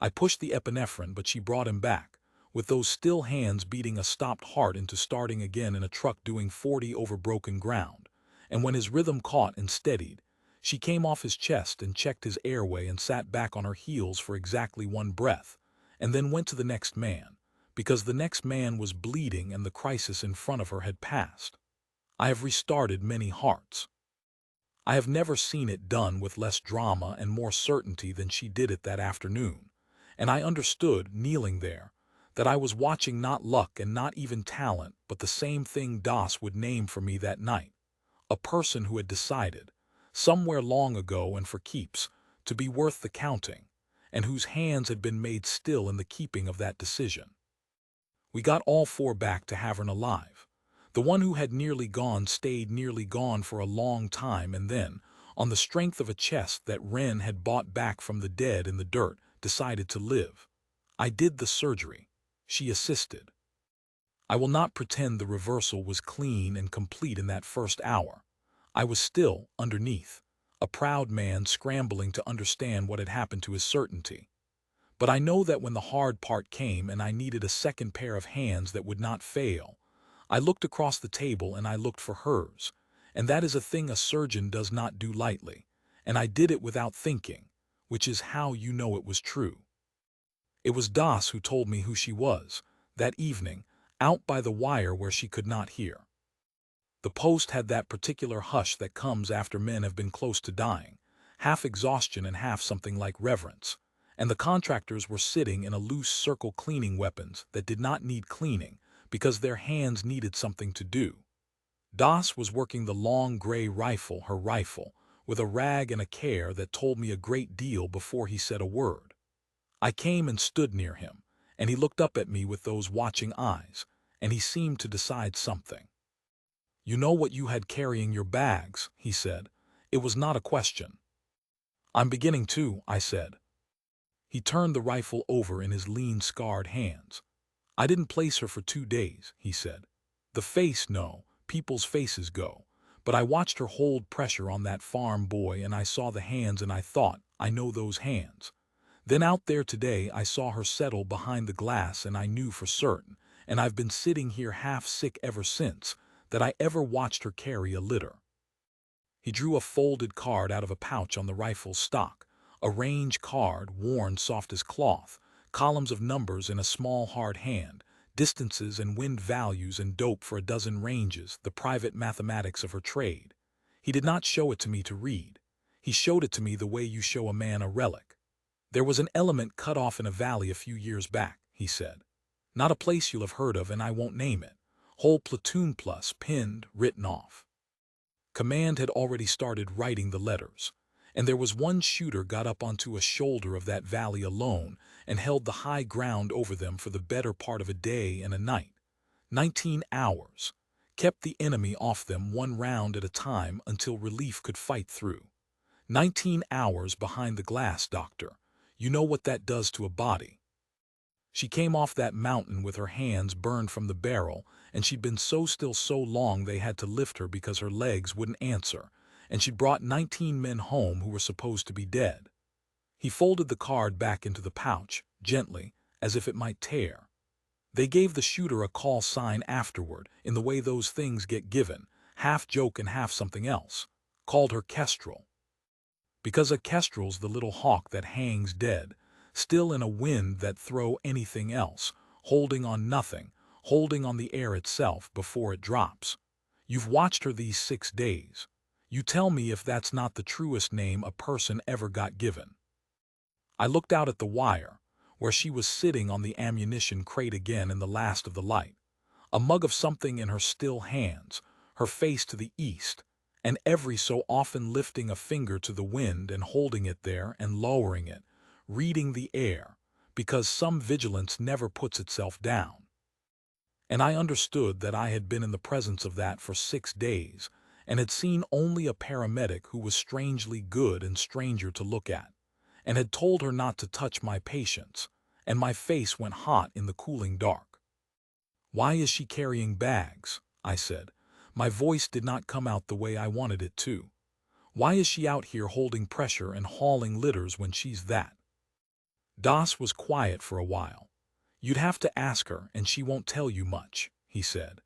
I pushed the epinephrine, but she brought him back, with those still hands beating a stopped heart into starting again in a truck doing 40 over broken ground, and when his rhythm caught and steadied, she came off his chest and checked his airway and sat back on her heels for exactly one breath, and then went to the next man, because the next man was bleeding and the crisis in front of her had passed. I have restarted many hearts. I have never seen it done with less drama and more certainty than she did it that afternoon, and I understood, kneeling there, that I was watching not luck and not even talent, but the same thing Das would name for me that night, a person who had decided, somewhere long ago and for keeps, to be worth the counting, and whose hands had been made still in the keeping of that decision. We got all four back to Havern alive. The one who had nearly gone stayed nearly gone for a long time and then, on the strength of a chest that Wren had bought back from the dead in the dirt, decided to live. I did the surgery. She assisted. I will not pretend the reversal was clean and complete in that first hour. I was still, underneath, a proud man scrambling to understand what had happened to his certainty. But I know that when the hard part came and I needed a second pair of hands that would not fail, I looked across the table and I looked for hers, and that is a thing a surgeon does not do lightly, and I did it without thinking, which is how you know it was true. It was Das who told me who she was, that evening, out by the wire where she could not hear. The post had that particular hush that comes after men have been close to dying, half exhaustion and half something like reverence, and the contractors were sitting in a loose circle cleaning weapons that did not need cleaning because their hands needed something to do. Das was working the long gray rifle, her rifle, with a rag and a care that told me a great deal before he said a word. I came and stood near him, and he looked up at me with those watching eyes, and he seemed to decide something. "You know what you had carrying your bags," he said. It was not a question. "I'm beginning to," I said. He turned the rifle over in his lean, scarred hands. "I didn't place her for 2 days," he said. "The face, no, people's faces go. But I watched her hold pressure on that farm boy and I saw the hands and I thought, I know those hands. Then out there today I saw her settle behind the glass and I knew for certain, and I've been sitting here half sick ever since, that I ever watched her carry a litter." He drew a folded card out of a pouch on the rifle's stock, a range card worn soft as cloth, columns of numbers in a small hard hand, distances and wind values and dope for a dozen ranges, the private mathematics of her trade. He did not show it to me to read. He showed it to me the way you show a man a relic. "There was an element cut off in a valley a few years back," he said. "Not a place you'll have heard of and I won't name it. Whole platoon plus, pinned, written off. Command had already started writing the letters, and there was one shooter got up onto a shoulder of that valley alone and held the high ground over them for the better part of a day and a night. 19 hours. Kept the enemy off them one round at a time until relief could fight through. 19 hours behind the glass, doctor. You know what that does to a body." She came off that mountain with her hands burned from the barrel, and she'd been so still so long they had to lift her because her legs wouldn't answer, and she'd brought 19 men home who were supposed to be dead. He folded the card back into the pouch, gently, as if it might tear. "They gave the shooter a call sign afterward, in the way those things get given, half joke and half something else. Called her Kestrel. Because a kestrel's the little hawk that hangs dead, still in a wind that throw anything else, holding on nothing, holding on the air itself before it drops. You've watched her these 6 days. You tell me if that's not the truest name a person ever got given." I looked out at the wire, where she was sitting on the ammunition crate again in the last of the light, a mug of something in her still hands, her face to the east, and every so often lifting a finger to the wind and holding it there and lowering it, reading the air, because some vigilance never puts itself down. And I understood that I had been in the presence of that for 6 days, and had seen only a paramedic who was strangely good and stranger to look at, and had told her not to touch my patients, and my face went hot in the cooling dark. "Why is she carrying bags?" I said. My voice did not come out the way I wanted it to. "Why is she out here holding pressure and hauling litters when she's that?" Das was quiet for a while. "You'd have to ask her, and she won't tell you much," he said.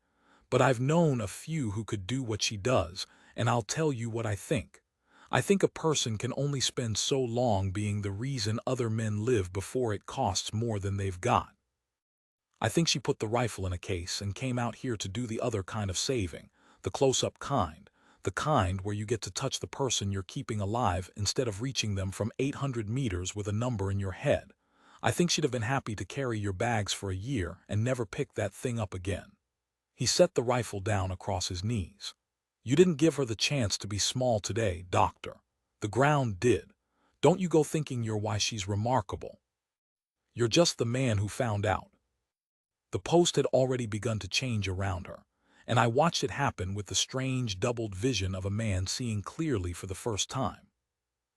"But I've known a few who could do what she does, and I'll tell you what I think. I think a person can only spend so long being the reason other men live before it costs more than they've got. I think she put the rifle in a case and came out here to do the other kind of saving, the close-up kind, the kind where you get to touch the person you're keeping alive instead of reaching them from 800 meters with a number in your head. I think she'd have been happy to carry your bags for a year and never pick that thing up again." He set the rifle down across his knees. "You didn't give her the chance to be small today, doctor. The ground did. Don't you go thinking you're why she's remarkable. You're just the man who found out." The post had already begun to change around her, and I watched it happen with the strange doubled vision of a man seeing clearly for the first time.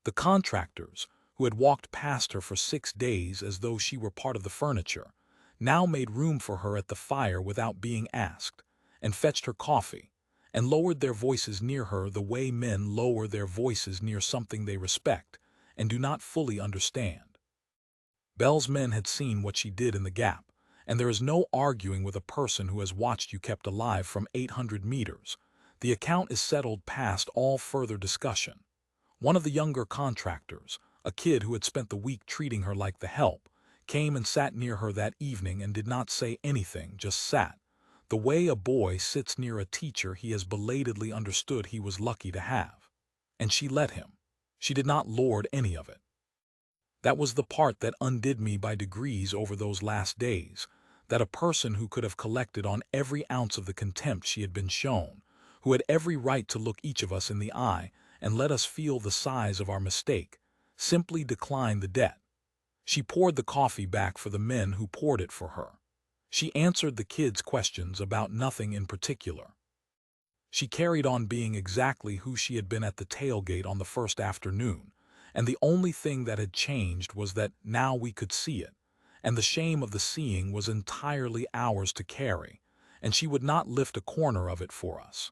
The contractors, who had walked past her for 6 days as though she were part of the furniture, now made room for her at the fire without being asked, and fetched her coffee, and lowered their voices near her the way men lower their voices near something they respect and do not fully understand. Belle's men had seen what she did in the gap, and there is no arguing with a person who has watched you kept alive from 800 meters. The account is settled past all further discussion. One of the younger contractors, a kid who had spent the week treating her like the help, came and sat near her that evening and did not say anything, just sat, the way a boy sits near a teacher he has belatedly understood he was lucky to have. And she let him. She did not lord any of it. That was the part that undid me by degrees over those last days, that a person who could have collected on every ounce of the contempt she had been shown, who had every right to look each of us in the eye and let us feel the size of our mistake, simply declined the debt. She poured the coffee back for the men who poured it for her. She answered the kids' questions about nothing in particular. She carried on being exactly who she had been at the tailgate on the first afternoon, and the only thing that had changed was that now we could see it, and the shame of the seeing was entirely ours to carry, and she would not lift a corner of it for us.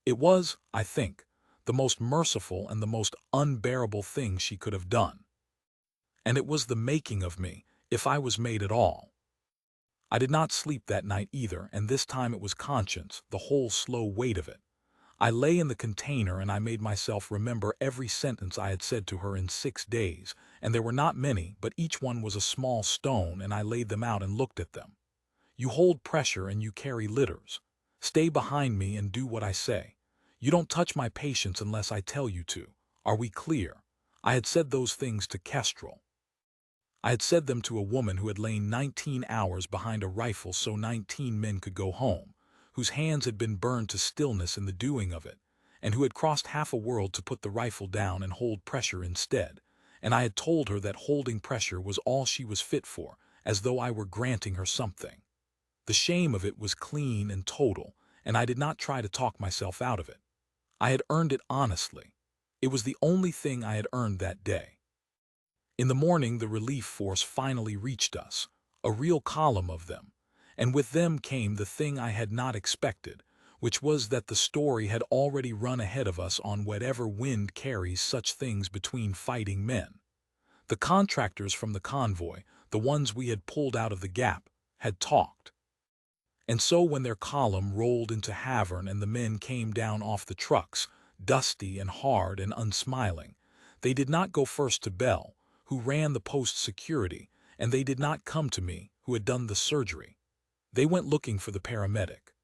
It was, I think, the most merciful and the most unbearable thing she could have done. And it was the making of me, if I was made at all. I did not sleep that night either, and this time it was conscience, the whole slow weight of it. I lay in the container and I made myself remember every sentence I had said to her in 6 days, and there were not many, but each one was a small stone, and I laid them out and looked at them. You hold pressure and you carry litters. Stay behind me and do what I say. You don't touch my patients unless I tell you to. Are we clear? I had said those things to Kestrel. I had said them to a woman who had lain 19 hours behind a rifle so 19 men could go home, whose hands had been burned to stillness in the doing of it, and who had crossed half a world to put the rifle down and hold pressure instead, and I had told her that holding pressure was all she was fit for, as though I were granting her something. The shame of it was clean and total, and I did not try to talk myself out of it. I had earned it honestly. It was the only thing I had earned that day. In the morning the relief force finally reached us, a real column of them, and with them came the thing I had not expected, which was that the story had already run ahead of us on whatever wind carries such things between fighting men. The contractors from the convoy, the ones we had pulled out of the gap, had talked. And so when their column rolled into Havern and the men came down off the trucks, dusty and hard and unsmiling, they did not go first to Belle, who ran the post security, and they did not come to me, who had done the surgery. They went looking for the paramedic.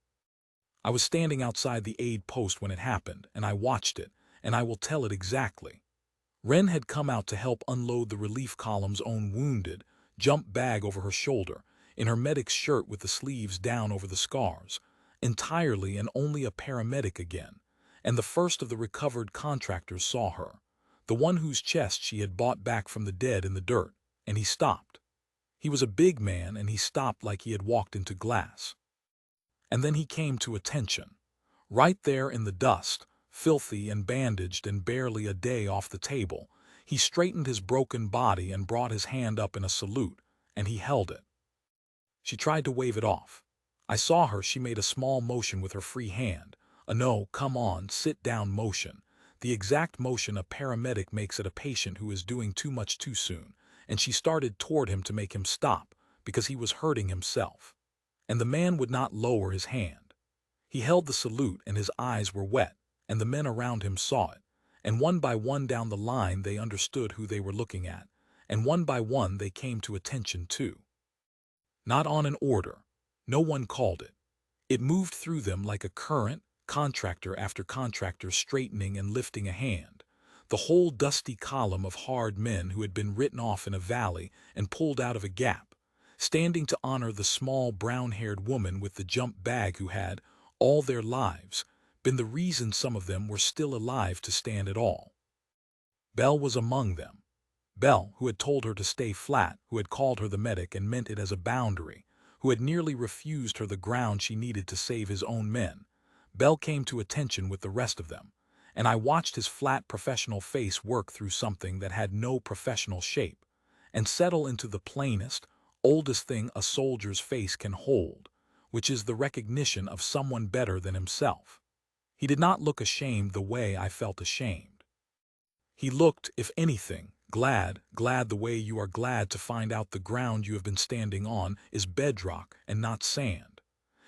I was standing outside the aid post when it happened, and I watched it, and I will tell it exactly. Wren had come out to help unload the relief column's own wounded, jump bag over her shoulder, in her medic's shirt with the sleeves down over the scars, entirely and only a paramedic again, and the first of the recovered contractors saw her, the one whose chest she had bought back from the dead in the dirt, and he stopped. He was a big man, and he stopped like he had walked into glass. And then he came to attention. Right there in the dust, filthy and bandaged and barely a day off the table, he straightened his broken body and brought his hand up in a salute, and he held it. She tried to wave it off. I saw her. She made a small motion with her free hand, a no, come on, sit down motion, the exact motion a paramedic makes at a patient who is doing too much too soon, and she started toward him to make him stop, because he was hurting himself. And the man would not lower his hand. He held the salute, and his eyes were wet, and the men around him saw it, and one by one down the line they understood who they were looking at, and one by one they came to attention too. Not on an order. No one called it. It moved through them like a current, contractor after contractor straightening and lifting a hand, the whole dusty column of hard men who had been written off in a valley and pulled out of a gap, standing to honor the small brown-haired woman with the jump bag who had, all their lives, been the reason some of them were still alive to stand at all. Belle was among them. Belle, who had told her to stay flat, who had called her the medic and meant it as a boundary, who had nearly refused her the ground she needed to save his own men, Bell came to attention with the rest of them, and I watched his flat professional face work through something that had no professional shape, and settle into the plainest, oldest thing a soldier's face can hold, which is the recognition of someone better than himself. He did not look ashamed the way I felt ashamed. He looked, if anything, glad the way you are glad to find out the ground you have been standing on is bedrock and not sand.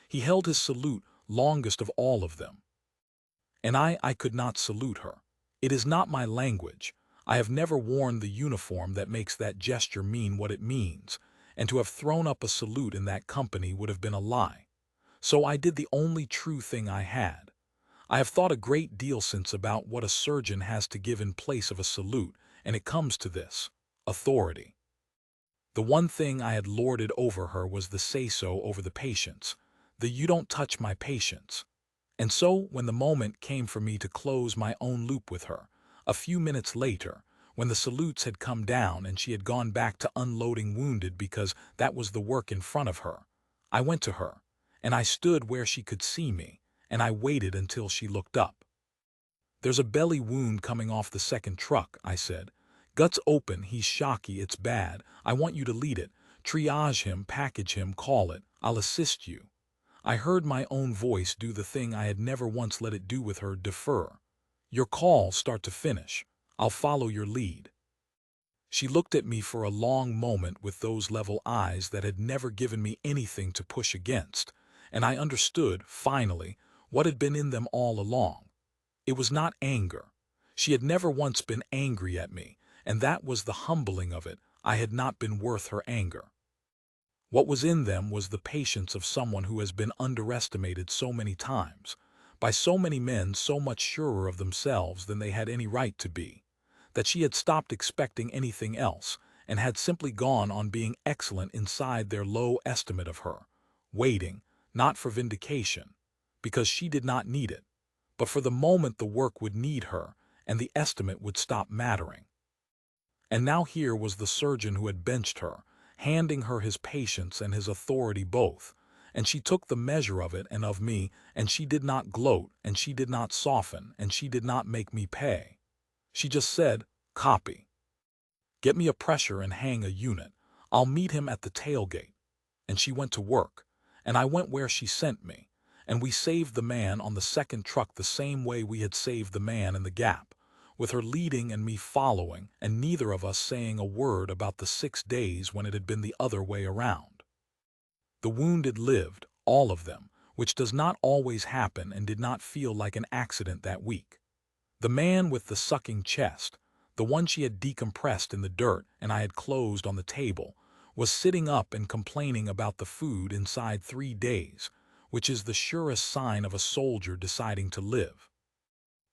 He held his salute longest of all of them. And I could not salute her. It is not my language. I have never worn the uniform that makes that gesture mean what it means, and to have thrown up a salute in that company would have been a lie. So I did the only true thing I had. I have thought a great deal since about what a surgeon has to give in place of a salute, and it comes to this: authority. The one thing I had lorded over her was the say-so over the patients, the "you don't touch my patients." And so, when the moment came for me to close my own loop with her, a few minutes later, when the salutes had come down and she had gone back to unloading wounded because that was the work in front of her, I went to her, and I stood where she could see me, and I waited until she looked up. "There's a belly wound coming off the second truck," I said. "Guts open, he's shocky, it's bad. I want you to lead it. Triage him, package him, call it. I'll assist you." I heard my own voice do the thing I had never once let it do with her: defer. "Your call, start to finish. I'll follow your lead." She looked at me for a long moment with those level eyes that had never given me anything to push against, and I understood, finally, what had been in them all along. It was not anger. She had never once been angry at me, and that was the humbling of it. I had not been worth her anger. What was in them was the patience of someone who has been underestimated so many times, by so many men so much surer of themselves than they had any right to be, that she had stopped expecting anything else and had simply gone on being excellent inside their low estimate of her, waiting, not for vindication, because she did not need it, but for the moment the work would need her and the estimate would stop mattering. And now here was the surgeon who had benched her, handing her his patience and his authority both, and she took the measure of it and of me, and she did not gloat, and she did not soften, and she did not make me pay. She just said, "Copy. Get me a pressure and hang a unit. I'll meet him at the tailgate." And she went to work, and I went where she sent me, and we saved the man on the second truck the same way we had saved the man in the gap, with her leading and me following, and neither of us saying a word about the 6 days when it had been the other way around. The wounded lived, all of them, which does not always happen, and did not feel like an accident that week. The man with the sucking chest, the one she had decompressed in the dirt and I had closed on the table, was sitting up and complaining about the food inside 3 days, which is the surest sign of a soldier deciding to live.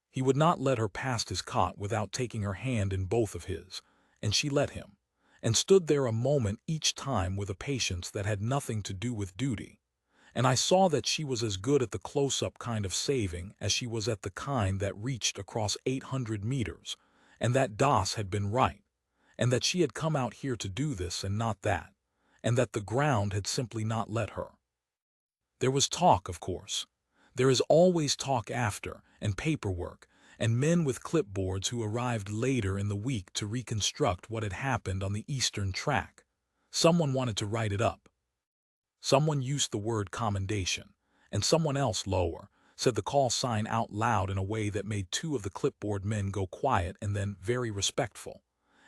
He would not let her past his cot without taking her hand in both of his, and she let him, and stood there a moment each time with a patience that had nothing to do with duty, and I saw that she was as good at the close-up kind of saving as she was at the kind that reached across 800 meters, and that Das had been right, and that she had come out here to do this and not that, and that the ground had simply not let her. There was talk, of course. There is always talk after, and paperwork, and men with clipboards who arrived later in the week to reconstruct what had happened on the Eastern Track. Someone wanted to write it up. Someone used the word commendation, and someone else, lower, said the call sign out loud in a way that made 2 of the clipboard men go quiet and then very respectful,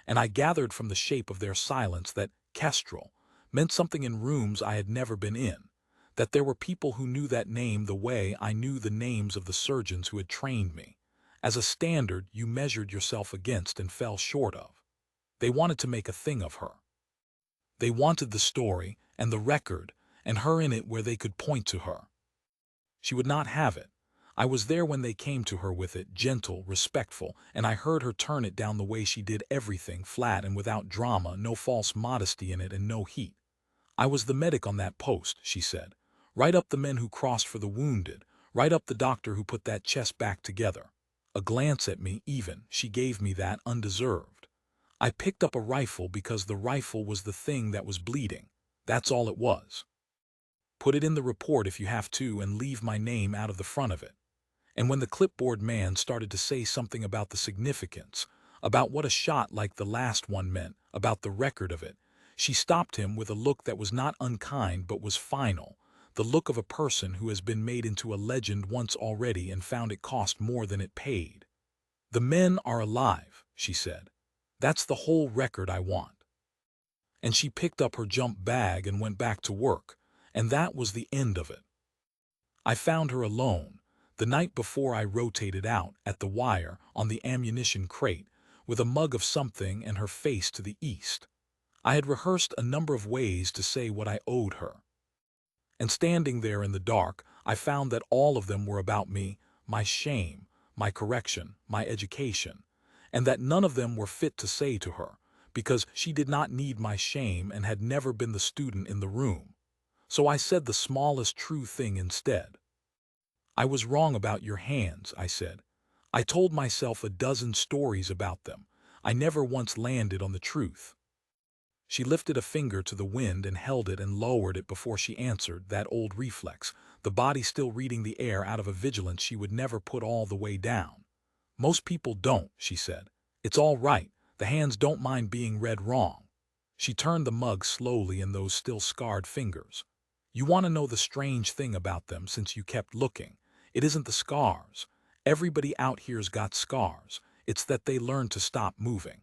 and I gathered from the shape of their silence that "Kestrel" meant something in rooms I had never been in, that there were people who knew that name the way I knew the names of the surgeons who had trained me, as a standard you measured yourself against and fell short of. They wanted to make a thing of her. They wanted the story and the record and her in it where they could point to her. She would not have it. I was there when they came to her with it, gentle, respectful, and I heard her turn it down the way she did everything, flat and without drama, no false modesty in it and no heat. "I was the medic on that post," she said. "Right up the men who crossed for the wounded, right up the doctor who put that chest back together." A glance at me, even, she gave me that, undeserved. I picked up a rifle because the rifle was the thing that was bleeding. That's all it was. "Put it in the report if you have to and leave my name out of the front of it." And when the clipboard man started to say something about the significance, about what a shot like the last one meant, about the record of it, she stopped him with a look that was not unkind but was final, the look of a person who has been made into a legend once already and found it cost more than it paid. "The men are alive," she said. "That's the whole record I want." And she picked up her jump bag and went back to work, and that was the end of it. I found her alone, the night before I rotated out, at the wire, on the ammunition crate, with a mug of something and her face to the east. I had rehearsed a number of ways to say what I owed her. And standing there in the dark, I found that all of them were about me, my shame, my correction, my education, and that none of them were fit to say to her, because she did not need my shame and had never been the student in the room. So I said the smallest true thing instead. "I was wrong about your hands," I said. "I told myself a dozen stories about them. I never once landed on the truth." She lifted a finger to the wind and held it and lowered it before she answered, that old reflex, the body still reading the air out of a vigilance she would never put all the way down. "Most people don't," she said. "It's all right. The hands don't mind being read wrong." She turned the mug slowly in those still scarred fingers. "You want to know the strange thing about them since you kept looking. It isn't the scars. Everybody out here's got scars. It's that they learned to stop moving.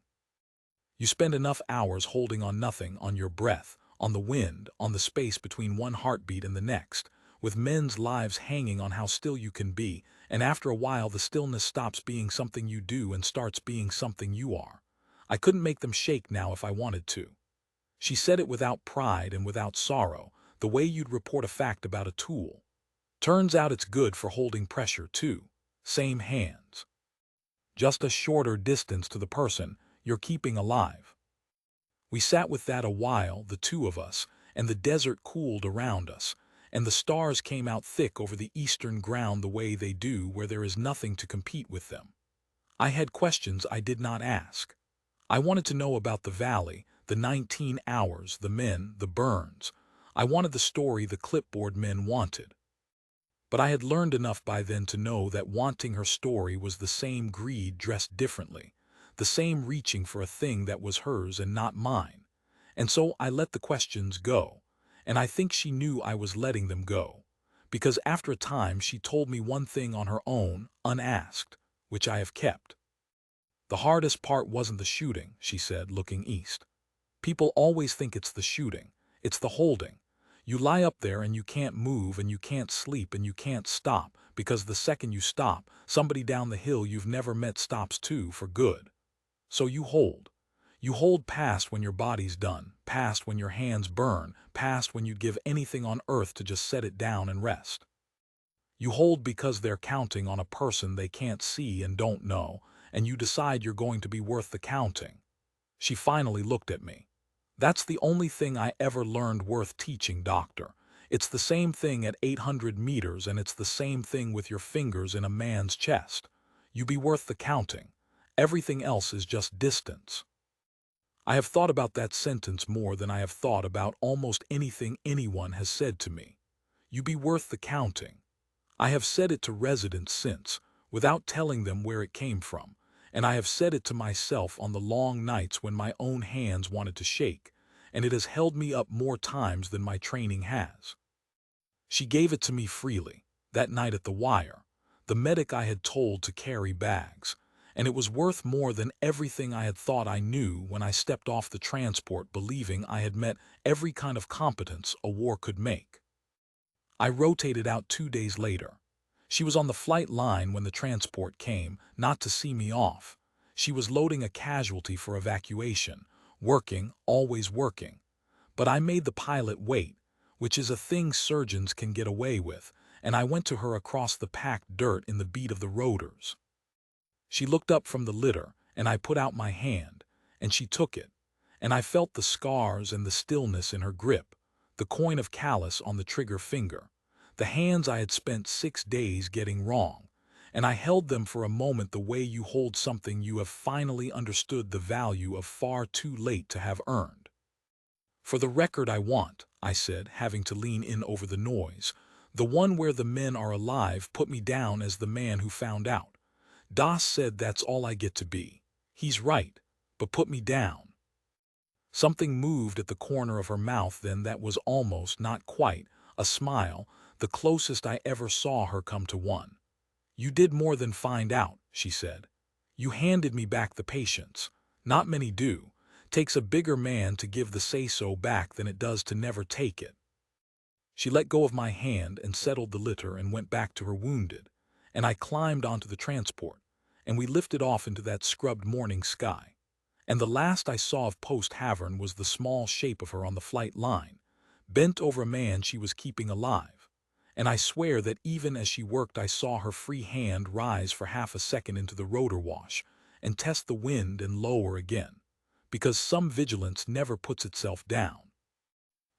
You spend enough hours holding on nothing, on your breath, on the wind, on the space between one heartbeat and the next, with men's lives hanging on how still you can be, and after a while the stillness stops being something you do and starts being something you are. I couldn't make them shake now if I wanted to." She said it without pride and without sorrow, the way you'd report a fact about a tool. "Turns out it's good for holding pressure, too. Same hands. Just a shorter distance to the person you're keeping alive." We sat with that a while, the two of us, and the desert cooled around us, and the stars came out thick over the eastern ground the way they do where there is nothing to compete with them. I had questions I did not ask. I wanted to know about the valley, the 19 hours, the men, the burns. I wanted the story the clipboard men wanted. But I had learned enough by then to know that wanting her story was the same greed dressed differently, the same reaching for a thing that was hers and not mine. And so I let the questions go, and I think she knew I was letting them go, because after a time she told me one thing on her own, unasked, which I have kept. "The hardest part wasn't the shooting," she said, looking east. "People always think it's the shooting. It's the holding. You lie up there and you can't move and you can't sleep and you can't stop, because the second you stop, somebody down the hill you've never met stops too, for good. So you hold. You hold past when your body's done, past when your hands burn, past when you'd give anything on earth to just set it down and rest. You hold because they're counting on a person they can't see and don't know, and you decide you're going to be worth the counting." She finally looked at me. "That's the only thing I ever learned worth teaching, doctor. It's the same thing at 800 meters, and it's the same thing with your fingers in a man's chest. You be worth the counting. Everything else is just distance." I have thought about that sentence more than I have thought about almost anything anyone has said to me. You be worth the counting. I have said it to residents since, without telling them where it came from, and I have said it to myself on the long nights when my own hands wanted to shake, and it has held me up more times than my training has. She gave it to me freely, that night at the wire, the medic I had told to carry bags, and it was worth more than everything I had thought I knew when I stepped off the transport believing I had met every kind of competence a war could make. I rotated out 2 days later. She was on the flight line when the transport came, not to see me off. She was loading a casualty for evacuation, working, always working. But I made the pilot wait, which is a thing surgeons can get away with, and I went to her across the packed dirt in the beat of the rotors. She looked up from the litter, and I put out my hand, and she took it, and I felt the scars and the stillness in her grip, the coin of callus on the trigger finger, the hands I had spent 6 days getting wrong, and I held them for a moment the way you hold something you have finally understood the value of far too late to have earned. "For the record I want," I said, having to lean in over the noise, The one where the men are alive put me down as the man who found out. Das said that's all I get to be. He's right, but put me down. Something moved at the corner of her mouth then that was almost, not quite, a smile, the closest I ever saw her come to one. You did more than find out, she said. You handed me back the patients. Not many do. Takes a bigger man to give the say-so back than it does to never take it. She let go of my hand and settled the litter and went back to her wounded, and I climbed onto the transport, and we lifted off into that scrubbed morning sky. And the last I saw of Post Havern was the small shape of her on the flight line, bent over a man she was keeping alive. And I swear that even as she worked I saw her free hand rise for half a second into the rotor wash and test the wind and lower again, because some vigilance never puts itself down.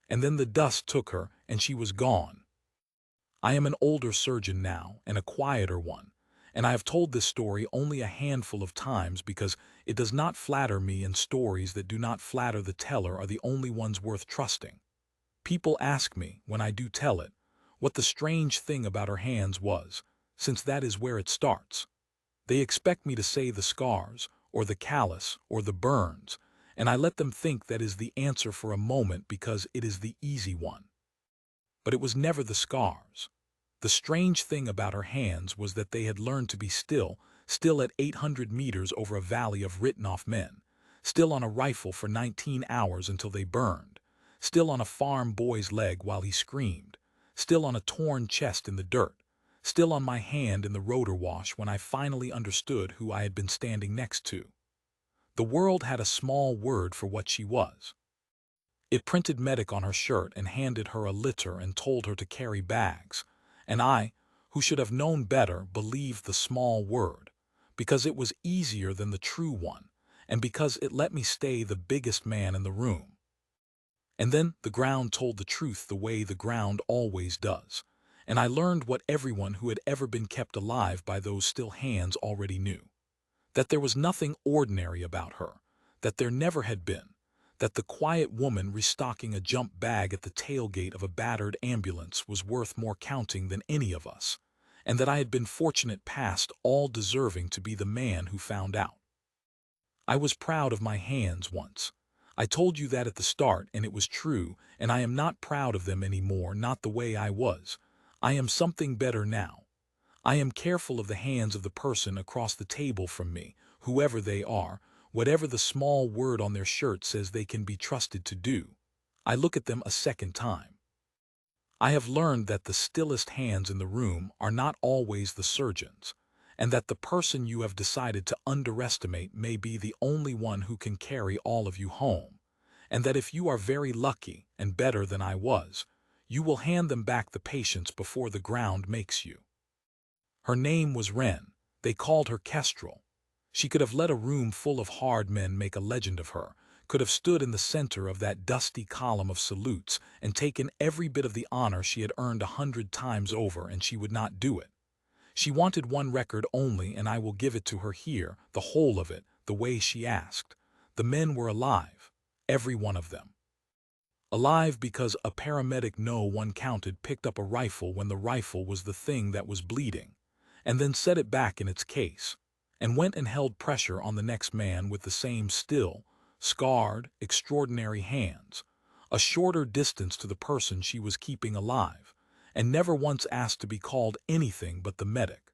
And then the dust took her, and she was gone. I am an older surgeon now, and a quieter one, and I have told this story only a handful of times because it does not flatter me, and stories that do not flatter the teller are the only ones worth trusting. People ask me, when I do tell it, what the strange thing about her hands was, since that is where it starts. They expect me to say the scars, or the callus, or the burns, and I let them think that is the answer for a moment because it is the easy one. But it was never the scars. The strange thing about her hands was that they had learned to be still at 800 meters over a valley of written-off men, still on a rifle for 19 hours until they burned, still on a farm boy's leg while he screamed, still on a torn chest in the dirt, still on my hand in the rotor wash when I finally understood who I had been standing next to. The world had a small word for what she was. It printed medic on her shirt and handed her a litter and told her to carry bags, and I, who should have known better, believed the small word, because it was easier than the true one, and because it let me stay the biggest man in the room. And then the ground told the truth the way the ground always does, and I learned what everyone who had ever been kept alive by those still hands already knew. That there was nothing ordinary about her, that there never had been, that the quiet woman restocking a jump bag at the tailgate of a battered ambulance was worth more counting than any of us, and that I had been fortunate past all deserving to be the man who found out. I was proud of my hands once. I told you that at the start, and it was true, and I am not proud of them anymore, not the way I was. I am something better now. I am careful of the hands of the person across the table from me, whoever they are, whatever the small word on their shirt says they can be trusted to do. I look at them a second time. I have learned that the stillest hands in the room are not always the surgeon's, and that the person you have decided to underestimate may be the only one who can carry all of you home, and that if you are very lucky and better than I was, you will hand them back the patients before the ground makes you. Her name was Wren. They called her Kestrel. She could have let a room full of hard men make a legend of her, could have stood in the center of that dusty column of salutes and taken every bit of the honor she had earned 100 times over, and she would not do it. She wanted one record only, and I will give it to her here, the whole of it, the way she asked. The men were alive, every one of them. Alive because a paramedic, no one counted, picked up a rifle when the rifle was the thing that was bleeding, and then set it back in its case, and went and held pressure on the next man with the same still, scarred, extraordinary hands, a shorter distance to the person she was keeping alive, and never once asked to be called anything but the medic.